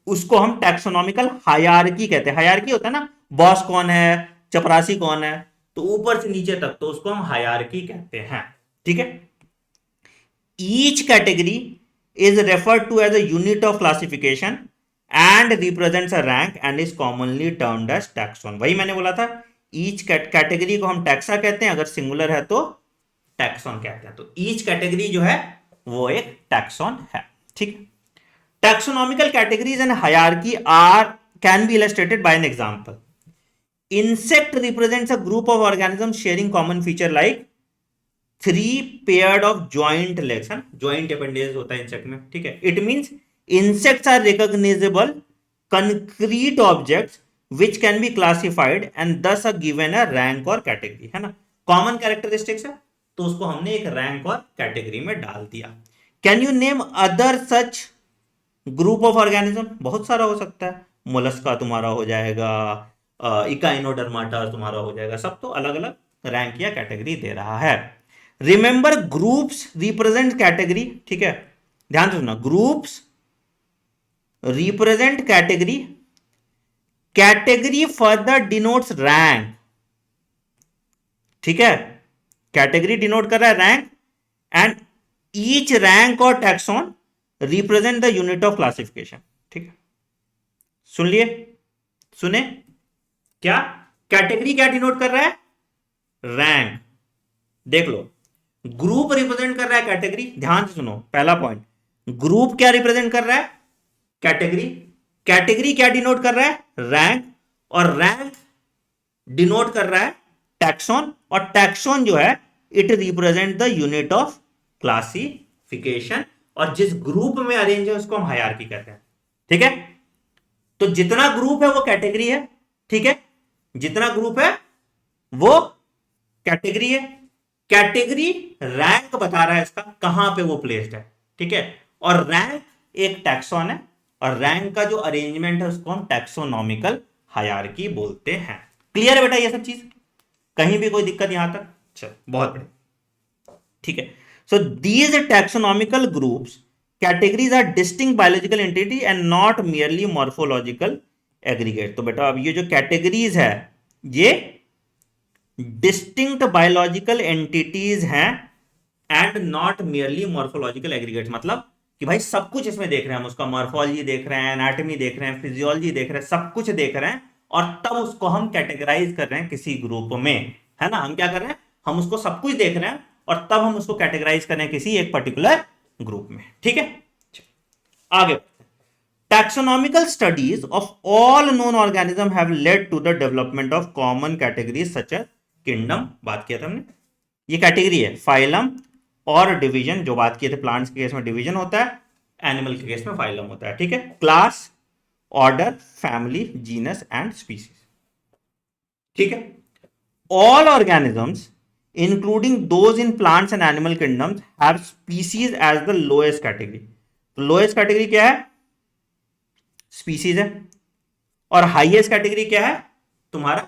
उसको हम टैक्सोनॉमिकल हायरार्की कहते हैं। हायरार्की होता है ना, बॉस कौन है, चपरासी कौन है, तो ऊपर से नीचे तक, तो उसको हम हायरार्की कहते हैं, ठीक है। Each category is referred to as a unit of classification and represents a rank and is commonly termed as taxon. वही मैंने बोला था, ईच कैटेगरी को हम टैक्सा कहते हैं, अगर सिंगुलर है तो टैक्सॉन कहते हैं। तो ईच कैटेगरी जो है वो एक टैक्सॉन है, ठीक है। Taxonomical categories and hierarchy can be illustrated by an example. Insect represents a group of organisms sharing common feature like 3 paired of joint legs, है, joint appendages होता है इंसेक्ट में, ठीक है। It means insects are recognizable concrete objects which can be classified and thus are given a rank or category, है ना। Common characteristics है तो उसको हमने एक रैंक और कैटेगरी में डाल दिया। Can you name other such group of organism? बहुत सारा हो सकता है, मोलस्का तुम्हारा हो जाएगा, इकाइनोडर्माटा तुम्हारा हो जाएगा, सब तो अलग अलग रैंक या कैटेगरी दे रहा है। रिमेंबर ग्रुप्स रिप्रेजेंट कैटेगरी, ठीक है, ध्यान से सुना, groups represent category, category further denotes rank, ठीक है, कैटेगरी डिनोट कर रहा है रैंक, एंड ईच रैंक और taxon represent the unit of classification, ठीक है, सुन लिए, सुने, क्या कैटेगरी क्या डिनोट कर रहा है, रैंक, देख लो, ग्रुप रिप्रेजेंट कर रहा है कैटेगरी, ध्यान से सुनो पहला पॉइंट, ग्रुप क्या रिप्रेजेंट कर रहा है, कैटेगरी, कैटेगरी क्या डिनोट कर रहा है, रैंक, और रैंक डिनोट कर रहा है टैक्सॉन, और टैक्सॉन जो है it represent the unit of classification, और जिस ग्रुप में अरेंज है उसको हम हायरार्की कहते हैं, ठीक है। तो जितना ग्रुप है वो कैटेगरी है, ठीक है, जितना ग्रुप है वो कैटेगरी है, कैटेगरी रैंक बता रहा है इसका कहां पे वो प्लेस्ड है, ठीक है, और रैंक एक टैक्सॉन है, और रैंक का जो अरेंजमेंट है उसको हम टैक्सोनॉमिकल हायरार्की बोलते हैं। क्लियर है बेटा ये सब चीज, कहीं भी कोई दिक्कत यहां तक, चल बहुत बढ़िया, ठीक है। So these taxonomical groups categories are distinct biological entity and not merely morphological aggregate. तो बेटा अब ये जो कैटेगरीज है ये डिस्टिंक्ट बायोलॉजिकल एंटिटीज हैं and not merely morphological aggregate, मतलब कि भाई सब कुछ इसमें देख रहे हैं हम, उसका मॉर्फोलॉजी देख रहे हैं, एनाटॉमी देख रहे हैं, फिजियोलॉजी देख रहे हैं, सब कुछ देख रहे हैं, और तब उसको हम कैटेगराइज कर रहे हैं किसी ग्रुप में, है ना, हम क्या कर रहे हैं, हम उसको सब कुछ देख रहे हैं और तब हम उसको कैटेगराइज कर रहे हैं किसी एक पर्टिकुलर ग्रुप में, ठीक है। आगे taxonomical studies of all known organism have led to the development of common categories such as kingdom, बात किया था हमने, ये कैटेगरी है, फाइलम और डिवीजन, जो बात किए थे प्लांट्स के केस में डिवीजन होता है, एनिमल के केस में फाइलम होता है, ठीक है, class, order, family, genus and species, ठीक है। All organisms including those in plants and animal kingdoms have species as the lowest category. तो लोएस्ट कैटेगरी क्या है, स्पीसीज है, और हाईएस्ट कैटेगरी क्या है तुम्हारा,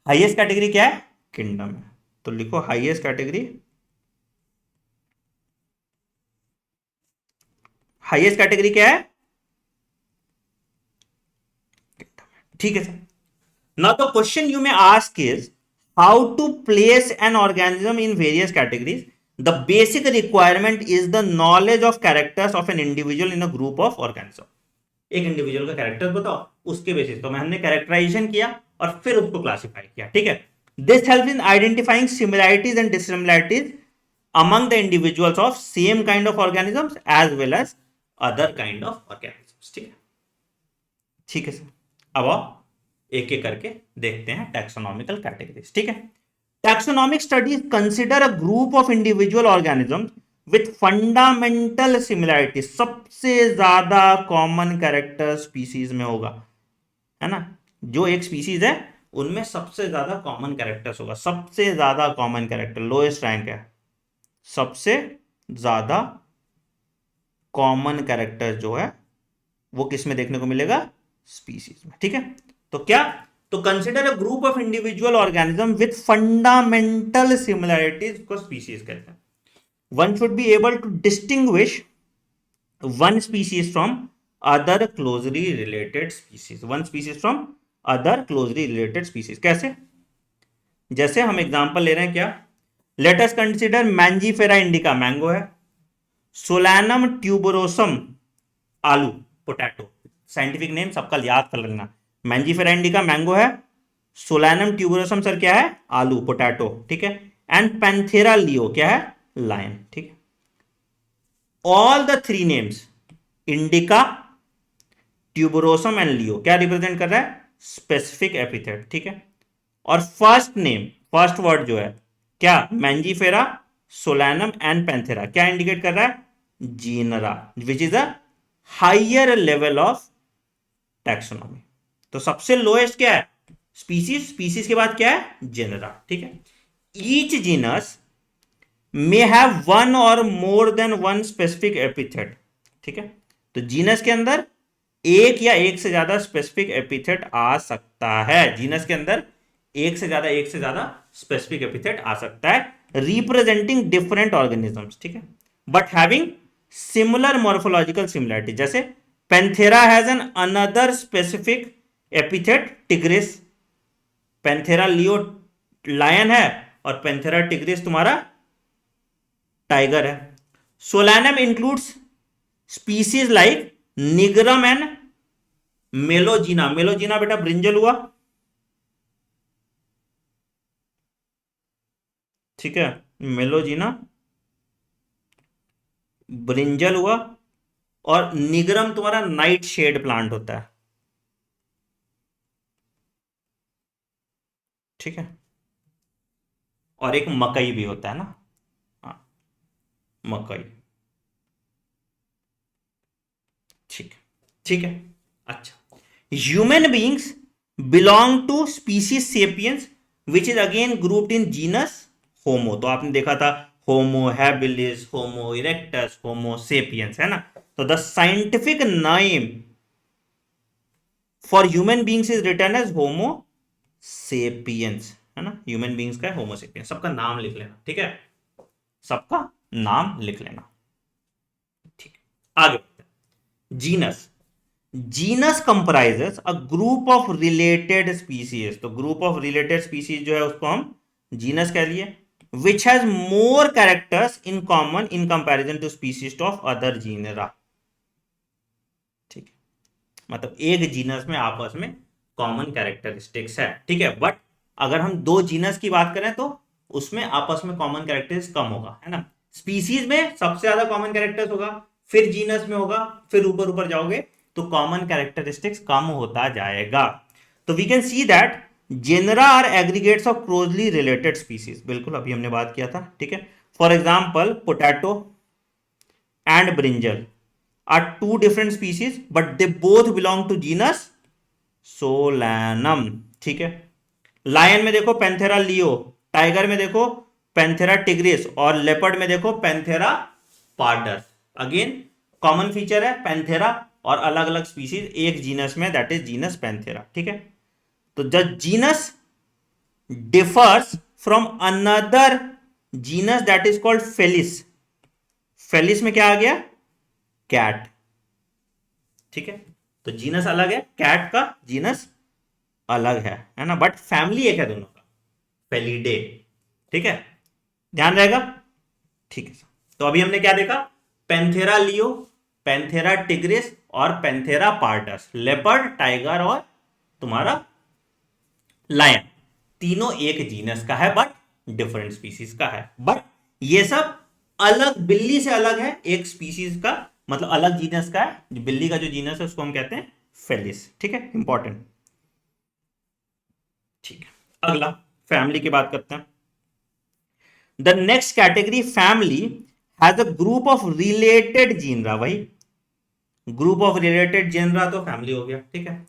हाईएस्ट कैटेगरी क्या है, किंगडम है। तो लिखो हाईएस्ट कैटेगरी, हाईएस्ट कैटेगरी क्या है, ठीक है sir. Now the question you may ask is how to place an organism in various categories. The basic requirement is the knowledge of characters of an individual in a group of organism. एक इंडिविजुअल का कैरेक्टर बताओ, उसके बेसिस तो हमने कैरेक्टराइजेशन किया और फिर उसको क्लासिफाई किया, ठीक है। This help in identifying similarities and dissimilarities among the individuals of same kind of organisms as well as other kind of organisms, ठीक है, ठीक है सर। अब आप एक एक करके देखते हैं टैक्सोनॉमिकल कैटेगरीज, ठीक है। Taxonomic studies consider a group of individual organisms with fundamental similarity, सबसे ज्यादा कॉमन कैरेक्टर स्पीसीज में होगा, है ना, जो एक स्पीसीज है उनमें सबसे ज्यादा कॉमन कैरेक्टर्स होगा, सबसे ज्यादा कॉमन कैरेक्टर, लोएस्ट रैंक है, सबसे ज्यादा कॉमन कैरेक्टर जो है वो किस में देखने को मिलेगा, स्पीसीज में, ठीक है। तो क्या, तो consider a group of individual organism with fundamental similarities को स्पीसीज कहते हैं। One should be able to distinguish one species from other closely related species, one species from other closely related species, कैसे, जैसे हम एग्जांपल ले रहे हैं, क्या, let us consider Mangifera indica, mango है, सोलैनम ट्यूबरोसम आलू, पोटैटो, साइंटिफिक नेम सबका याद कर लेना, मैंजीफेरा इंडिका मैंगो है, सोलैनम ट्यूबरोसम सर क्या है, आलू, पोटैटो, ठीक है, एंड पैंथेरा लियो क्या है, लायम, ठीक है। All the three names indica, tuberosum and leo क्या रिप्रेजेंट कर रहा है, स्पेसिफिक एपिथेट, ठीक है। और फर्स्ट नेम, फर्स्ट वर्ड जो है क्या, मैंजीफेरा, सोलैनम एंड पैंथेरा क्या इंडिकेट कर रहा है, genera, which is a higher level of taxonomy. तो सबसे लोएस्ट क्या है, स्पीसीज, स्पीसीज के बाद क्या है, जेनरा, ठीक है। Each genus may have one और more than one specific epithet, ठीक है। तो जीनस के अंदर एक या एक से ज्यादा स्पेसिफिक एपिथेट आ सकता है। जीनस के अंदर एक से ज्यादा स्पेसिफिक एपिथेट आ सकता है रिप्रेजेंटिंग डिफरेंट ऑर्गेनिजम्स, ठीक है, but having similar morphological similarity. जैसे Panthera has an another specific epithet tigris. Panthera leo lion है और पेंथेरा टिग्रिस तुम्हारा टाइगर है। Solanum includes species like nigrum and melongena. Melongena बेटा ब्रिंजल हुआ, ठीक है, मेलोजीना ब्रिंजल हुआ, और निग्रम तुम्हारा नाइट शेड प्लांट होता है, ठीक है, और एक मकई भी होता है ना, हाँ, मकई, ठीक है, ठीक है। अच्छा, human beings belong to species sapiens which is again grouped in genus Homo. तो आपने देखा था Homo habilis, Homo erectus, Homo sapiens, है ना। तो the scientific name for human beings is written as Homo sapiens, है ना। ह्यूमन बींग्स का है होमो सेपियंस। सबका नाम लिख लेना, ठीक है, सबका नाम लिख लेना, ठीक है। आगे genus. Genus comprises a group of related species. तो ग्रुप ऑफ रिलेटेड स्पीसीज जो है उसको हम जीनस कह लिए, which has more characters in common in comparison to species of other genera, ठीक है, मतलब एक जीनस में आपस में कॉमन कैरेक्टरिस्टिक्स है, ठीक है, बट अगर हम दो जीनस की बात करें तो उसमें आपस में कॉमन कैरेक्टरिस्टिक्स कम होगा, है ना। स्पीसीज में सबसे ज्यादा कॉमन कैरेक्टर्स होगा, फिर जीनस में होगा, फिर ऊपर ऊपर जाओगे तो कॉमन कैरेक्टरिस्टिक्स कम होता जाएगा। तो we can see that genera are aggregates of closely related species. बिल्कुल अभी हमने बात किया था, ठीक है। For example potato and brinjal are two different species but they both belong to genus solanum, ठीक है। लायन में देखो पैंथेरा लियो, टाइगर में देखो पैंथेरा टिग्रिस, और लेपर्ड में देखो Panthera pardus. Again common feature है पैंथेरा और अलग अलग स्पीसीज एक जीनस में, दैट इज जीनस पैंथेरा, ठीक है। तो the genus differs from another genus that is called Felis. Felis में क्या आ गया, कैट, ठीक है। तो जीनस अलग है, कैट का जीनस अलग है ना, बट फैमिली एक है दोनों का, फेलिडे, ठीक है, ध्यान रहेगा, ठीक है। तो अभी हमने क्या देखा, पेंथेरा लियो, पेंथेरा टिग्रिस और पेंथेरा पार्टस, लेपर्ड, टाइगर और तुम्हारा लायन, तीनों एक जीनस का है बट डिफरेंट स्पीसीज का है। बट ये सब अलग, बिल्ली से अलग है एक स्पीसीज का, मतलब अलग जीनस का है। बिल्ली का जो जीनस है उसको हम कहते हैं फेलिस, ठीक है, इंपॉर्टेंट, ठीक है। अगला फैमिली की बात करते हैं। The next category family has a group of related genera. भाई ग्रुप ऑफ रिलेटेड जीनरा तो फैमिली हो गया, ठीक है,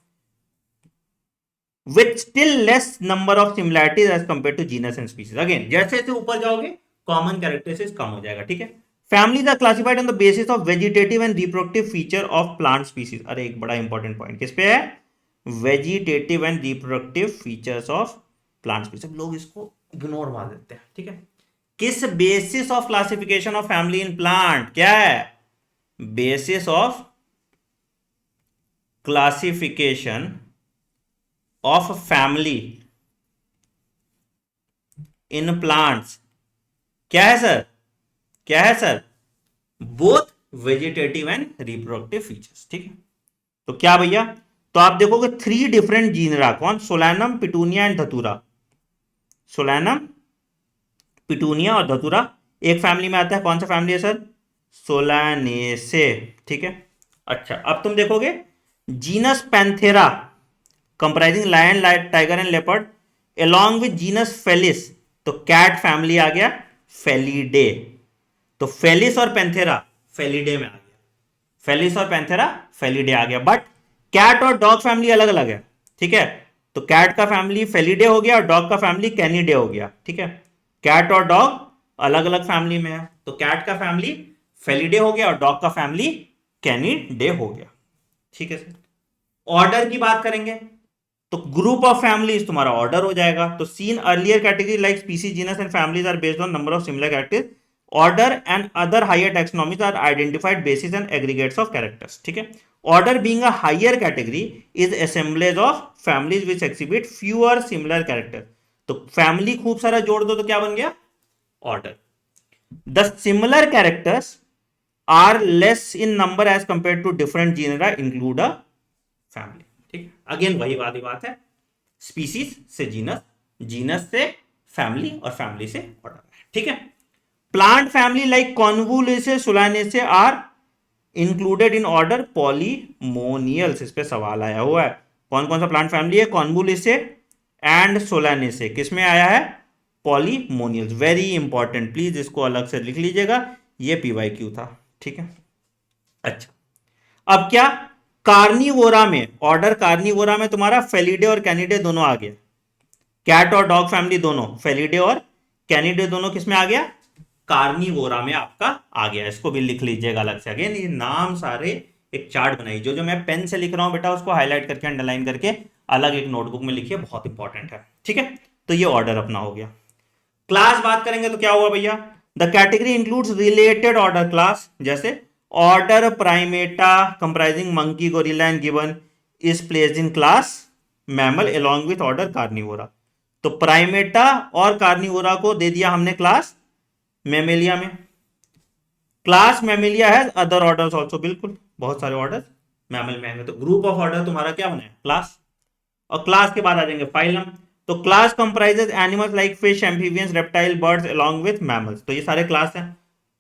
with still less number of similarities as compared to genus and species। Again जैसे जैसे ऊपर जाओगे कॉमन कैरेक्टरिस्टिक्स कम हो जाएगा, ठीक है। Families are classified on the basis of vegetative and reproductive feature of plant species. अरे एक बड़ा इंपॉर्टेंट पॉइंट किस पे है, vegetative and reproductive features of plant species. लोग इसको इग्नोर मार देते हैं, ठीक है। किस basis of classification of family in plant, क्या है, basis of classification of family in plants, क्या है सर, क्या है sir, both vegetative and reproductive features, ठीक है। तो क्या भैया, तो आप देखोगे थ्री डिफरेंट जीनरा, कौन, सोलैनम, पिटूनिया एंड धतूरा। सोलैनम, पिटूनिया और धतूरा एक फैमिली में आता है, कौन सा फैमिली है सर, सोलानेसे, ठीक है। अच्छा अब तुम देखोगे genus Panthera comprising lion, tiger and leopard along with genus Felis, तो कैट फैमिली आ गया फेलिडे। तो फेलिस और पैंथेरा फेलिडे में आ गया, फेलिस और पैंथेरा फेलिडे आ गया, बट कैट और डॉग फैमिली अलग अलग है, ठीक है। तो कैट का फैमिली फेलिडे हो गया और डॉग का फैमिली कैनिडे हो गया, ठीक है। कैट और डॉग अलग अलग फैमिली में है, तो कैट का फैमिली फेलिडे हो गया और डॉग का फैमिली कैनिडे हो गया, ठीक है सर। ऑर्डर की बात करेंगे तो ग्रुप ऑफ फैमिलीज तुम्हारा ऑर्डर हो जाएगा। तो seen earlier category like species genus and families are based on number of similar characters, order and other higher taxonomies are identified basis and aggregates of characters. ठीक है, order being a higher category is assemblage of families which exhibit fewer similar characters. तो फैमिली खूब सारा जोड़ दो तो क्या बन गया, order. The similar characters are less in number as compare to different genera include a family. ठीक, अगेन वही वाली बात है, स्पीसीज से जीनस, जीनस से फैमिली और फैमिली से ऑर्डर। ठीक है, plant family like Convolvulaceae Solanaceae are included in order Polemoniales. इस पे सवाल आया हुआ है, कौन कौन सा प्लांट फैमिली है, कॉन्वुलेसे एंड सोलानेसे, किसमें आया है, पॉलीमोनियल्स। वेरी इंपॉर्टेंट, प्लीज इसको अलग से लिख लीजिएगा, ये पीवाईक्यू था। ठीक है, अच्छा अब क्या, कार्निवोरा में, ऑर्डर कार्निवोरा में तुम्हारा फेलिडे और कैनिडे दोनों आ गया, कैट और डॉग फैमिली दोनों, फेलिडे और कैनिडे दोनों किसमें आ गया, कार्निवोरा में आपका आ गया। इसको भी लिख लीजिएगा अलग से, अगेन ये नाम सारे एक चार्ट बनाइए, जो जो मैं पेन से लिख रहा हूं बेटा उसको हाईलाइट करके अंडरलाइन करके अलग एक नोटबुक में लिखिए, बहुत इंपॉर्टेंट है। ठीक है, तो ये ऑर्डर अपना हो गया। क्लास बात करेंगे तो क्या हुआ भैया, the category includes related order class, जैसे order Primata comprising monkey gorilla and गिवन is placed in class mammal along with order Carnivora. तो प्राइमेटा और कार्निवोरा को दे दिया हमने क्लास मैमेलिया में। क्लास मैमेलिया है अदर ऑर्डर्स ऑल्सो, बिल्कुल बहुत सारे ऑर्डर मैमल में आएंगे। तो ग्रुप ऑफ ऑर्डर तुम्हारा क्या बना है, क्लास। और क्लास के बाद आ जाएंगे फाइलम। तो class comprises animals like fish, amphibians, reptile, birds along with mammals. तो ये सारे क्लास हैं,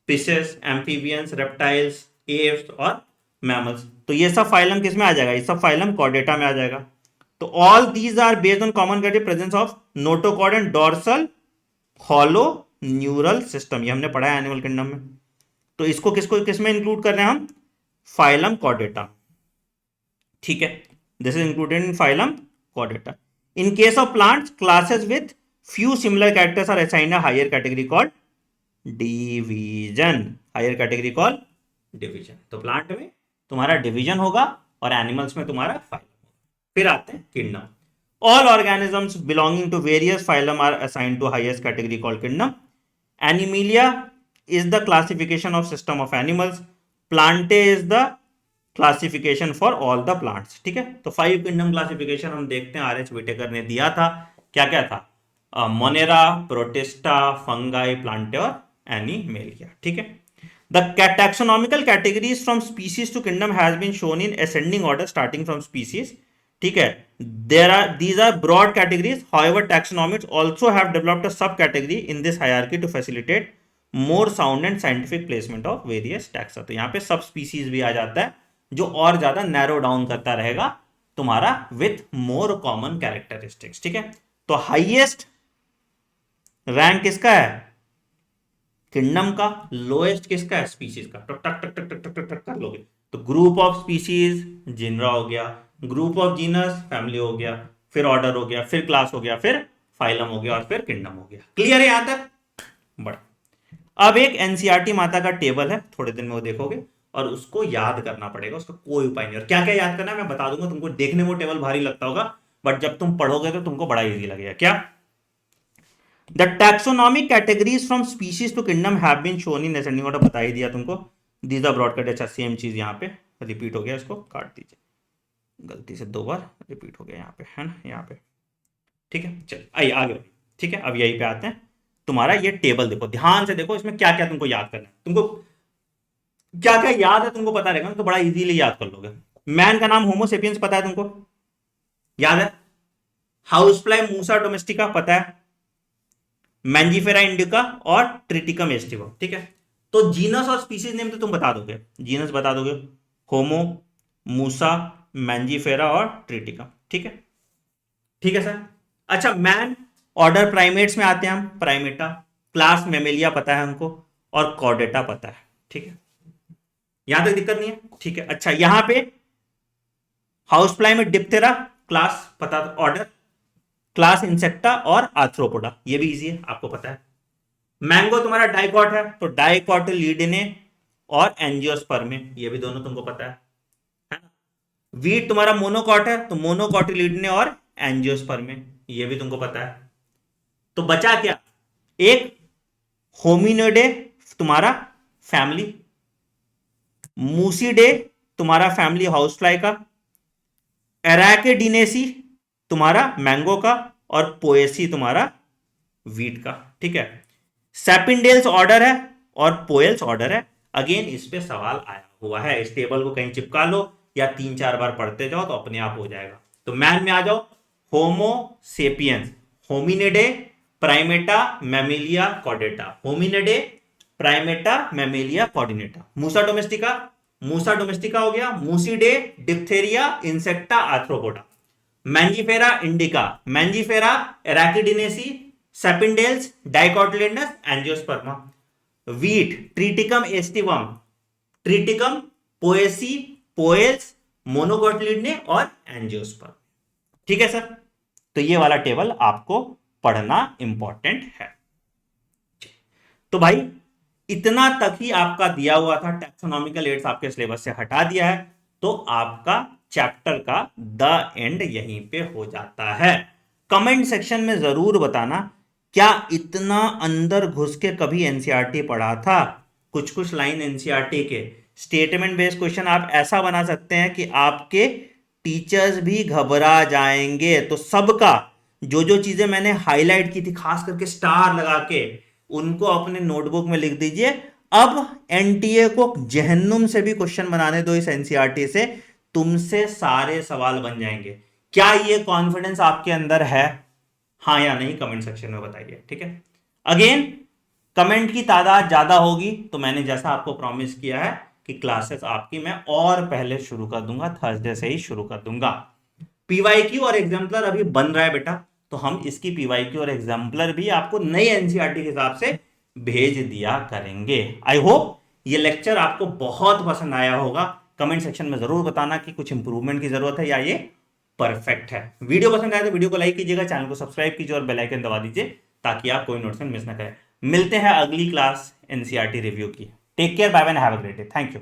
फिशेस, एम्फीबियंस, रेप्टाइल्स, एव्स और मैमल्स। तो ये सब फाइलम किस में आ जाएगा, ये सब फाइलम कॉर्डेटा में आ जाएगा। तो all these are based on common category presence of notochord and dorsal hollow neural system, ये हमने पढ़ा है एनिमल किंगडम में। तो इसको किसको किसमें इंक्लूड कर रहे हैं हम, फाइलम कॉर्डेटा। ठीक है, this is included in phylum Chordata. In case of plants classes with few similar characters are assigned a higher category called division, higher category call division. तो प्लांट में तुम्हारा डिवीजन होगा और एनिमल्स में तुम्हारा फाइलम। फिर आते हैं kingdom. All organisms belonging to various phylum are assigned to highest category called kingdom. Animalia is the classification of system of animals, Plantae is the classification for all the plants. ठीक है, तो 5 किंगडम क्लासिफिकेशन हम देखते हैं, आर एच विटेकर ने दिया था। क्या क्या था, मोनेरा, प्रोटिस्टा, फंगाई, प्लांटे और एनिमेलिया। ठीक है, the taxonomical categories from species to kingdom has been shown in ascending order starting from species. ठीक है, these are broad categories, however taxonomists also have developed a subcategory in this hierarchy to facilitate more sound and scientific placement of various taxa। तो यहाँ पे सब स्पीसीज भी आ जाता है, जो और ज्यादा नैरो डाउन करता रहेगा तुम्हारा विथ मोर कॉमन कैरेक्टरिस्टिक्स। ठीक है, तो हाईएस्ट रैंक किसका है, किंगडम का, लोएस्ट किसका है, स्पीसीज का। तो टक टक टक टक टक टक टक कर लोगे तो ग्रुप ऑफ स्पीसीज जिनरा हो गया, ग्रुप ऑफ जीनस फैमिली हो गया, फिर ऑर्डर हो गया, फिर क्लास हो गया, फिर फाइलम हो गया और फिर किंगडम हो गया। क्लियर है यहां तक, बड़ा। अब एक एनसीईआरटी माता का टेबल है, थोड़े दिन में वो देखोगे और उसको याद करना पड़ेगा, उसका कोई उपाय नहीं। और क्या क्या याद करना है मैं बता दूंगा तुमको, देखने में टेबल भारी लगता होगा बट जब तुम पढ़ोगे तो तुमको बड़ा इजी लगेगा। क्या, the taxonomic categories from species to kingdom have been shown in ascending order, बता ही दिया तुमको। दीज आर ब्रॉड कट, अच्छा सेम चीज यहाँ पे रिपीट हो गया, इसको काट दीजिए, गलती से 2 बार रिपीट हो गया यहाँ पे, है ना, यहाँ पे। ठीक है, चल आइए आगे। ठीक है, अब यहीं पे आते हैं, तुम्हारा ये टेबल देखो, ध्यान से देखो, इसमें क्या क्या तुमको याद करना है, तुमको क्या क्या याद है तुमको पता रहेगा तो बड़ा इजीली याद कर लोगे। मैन का नाम होमोसेपियंस पता है तुमको, याद है। हाउस फ्लाई मूसा डोमेस्टिका पता है, मैंजीफेरा इंडिका और ट्रिटिकम एस्टिवम। ठीक है, तो जीनस और स्पीसीज नेम तो तुम बता दोगे, जीनस बता दोगे, होमो, मूसा, मैंजीफेरा और ट्रिटिकम। ठीक है, ठीक है सर। अच्छा, मैन, ऑर्डर प्राइमेट्स में आते हैं हम, प्राइमेटा, क्लास मेमेलिया पता है हमको और कॉर्डेटा पता है। ठीक है, यहां तक दिक्कत नहीं है। ठीक है, अच्छा यहां पे हाउस फ्लाई में डिप्थेरा, क्लास पता, ऑर्डर, क्लास इंसेक्टा और आर्थ्रोपोडा, ये भी इजी है आपको पता है। मैंगो तुम्हारा डाइकॉट है तो डाइकॉटिलीडने और एंजियोस्पर्मे, ये भी दोनों तुमको पता है ना। वीट तुम्हारा मोनोकॉट है, तो मोनोकॉटिलिडने और एंजियोस्पर्म में, ये भी तुमको पता है। तो बचा क्या, एक होमिनिडे तुम्हारा फैमिली, मूसिडे तुम्हारा फैमिली हाउसफ्लाई का, एराकेडिनेसी तुम्हारा मैंगो का, और पोएसी तुम्हारा वीट का। ठीक है, सैपिंडेल्स ऑर्डर है और पोएल्स ऑर्डर है। अगेन इस पे सवाल आया हुआ है, इस टेबल को कहीं चिपका लो या 3-4 बार पढ़ते जाओ तो अपने आप हो जाएगा। तो मैन में आ जाओ, Homo sapiens, Hominidae, Primata, Mammalia, Chordata, Hominidae, Primata, Mammalia, कॉर्डिनेटा। मूसा डोमेस्टिका हो गया, Muscidae, Diptera, Insecta, Arthropoda, Mangifera indica, Mangifera एराकिडिनेसी, Sapindales, Dicotyledonae, Angiospermae. Wheat, Triticum aestivum, Triticum, Poaceae, Poales, Monocotyledonae और एंजियोस्पर्म। ठीक है सर, तो ये वाला टेबल आपको पढ़ना इंपॉर्टेंट है। तो भाई इतना तक ही आपका दिया हुआ था, टैक्सोनॉमिकल एड्स आपके सिलेबस से हटा दिया है, तो आपका चैप्टर का द एंड यहीं पे हो जाता है। कमेंट सेक्शन में जरूर बताना, क्या इतना अंदर घुस के कभी एनसीईआरटी पढ़ा था? कुछ कुछ लाइन एनसीईआरटी के स्टेटमेंट बेस्ड क्वेश्चन आप ऐसा बना सकते हैं कि आपके टीचर्स भी घबरा जाएंगे। तो सबका जो जो चीजें मैंने हाईलाइट की थी, खास करके स्टार लगा के, उनको अपने नोटबुक में लिख दीजिए। अब एनटीए को जहन्नुम से भी क्वेश्चन बनाने दो इस एनसीईआरटी से, तुमसे सारे सवाल बन जाएंगे। क्या ये कॉन्फिडेंस आपके अंदर है? हाँ या नहीं कमेंट सेक्शन में बताइए। ठीक है, अगेन कमेंट की तादाद ज्यादा होगी तो मैंने जैसा आपको प्रॉमिस किया है कि क्लासेस आपकी मैं और पहले शुरू कर दूंगा, थर्सडे से ही शुरू कर दूंगा। पीवाईक्यू और एग्जाम्पलर अभी बन रहा है बेटा, तो हम इसकी पीवाईक्यू और एग्जाम्पलर भी आपको नई एनसीईआरटी के हिसाब से भेज दिया करेंगे। आई होप ये लेक्चर आपको बहुत पसंद आया होगा। कमेंट सेक्शन में जरूर बताना कि कुछ इंप्रूवमेंट की जरूरत है या ये परफेक्ट है। वीडियो पसंद आए तो वीडियो को लाइक कीजिएगा, चैनल को सब्सक्राइब कीजिए और बेल आइकन दबा दीजिए ताकि आप कोई नोटिफिकेशन मिस ना करें। मिलते हैं अगली क्लास एनसीईआरटी रिव्यू की। Take care, bye bye, have a great day, thank you.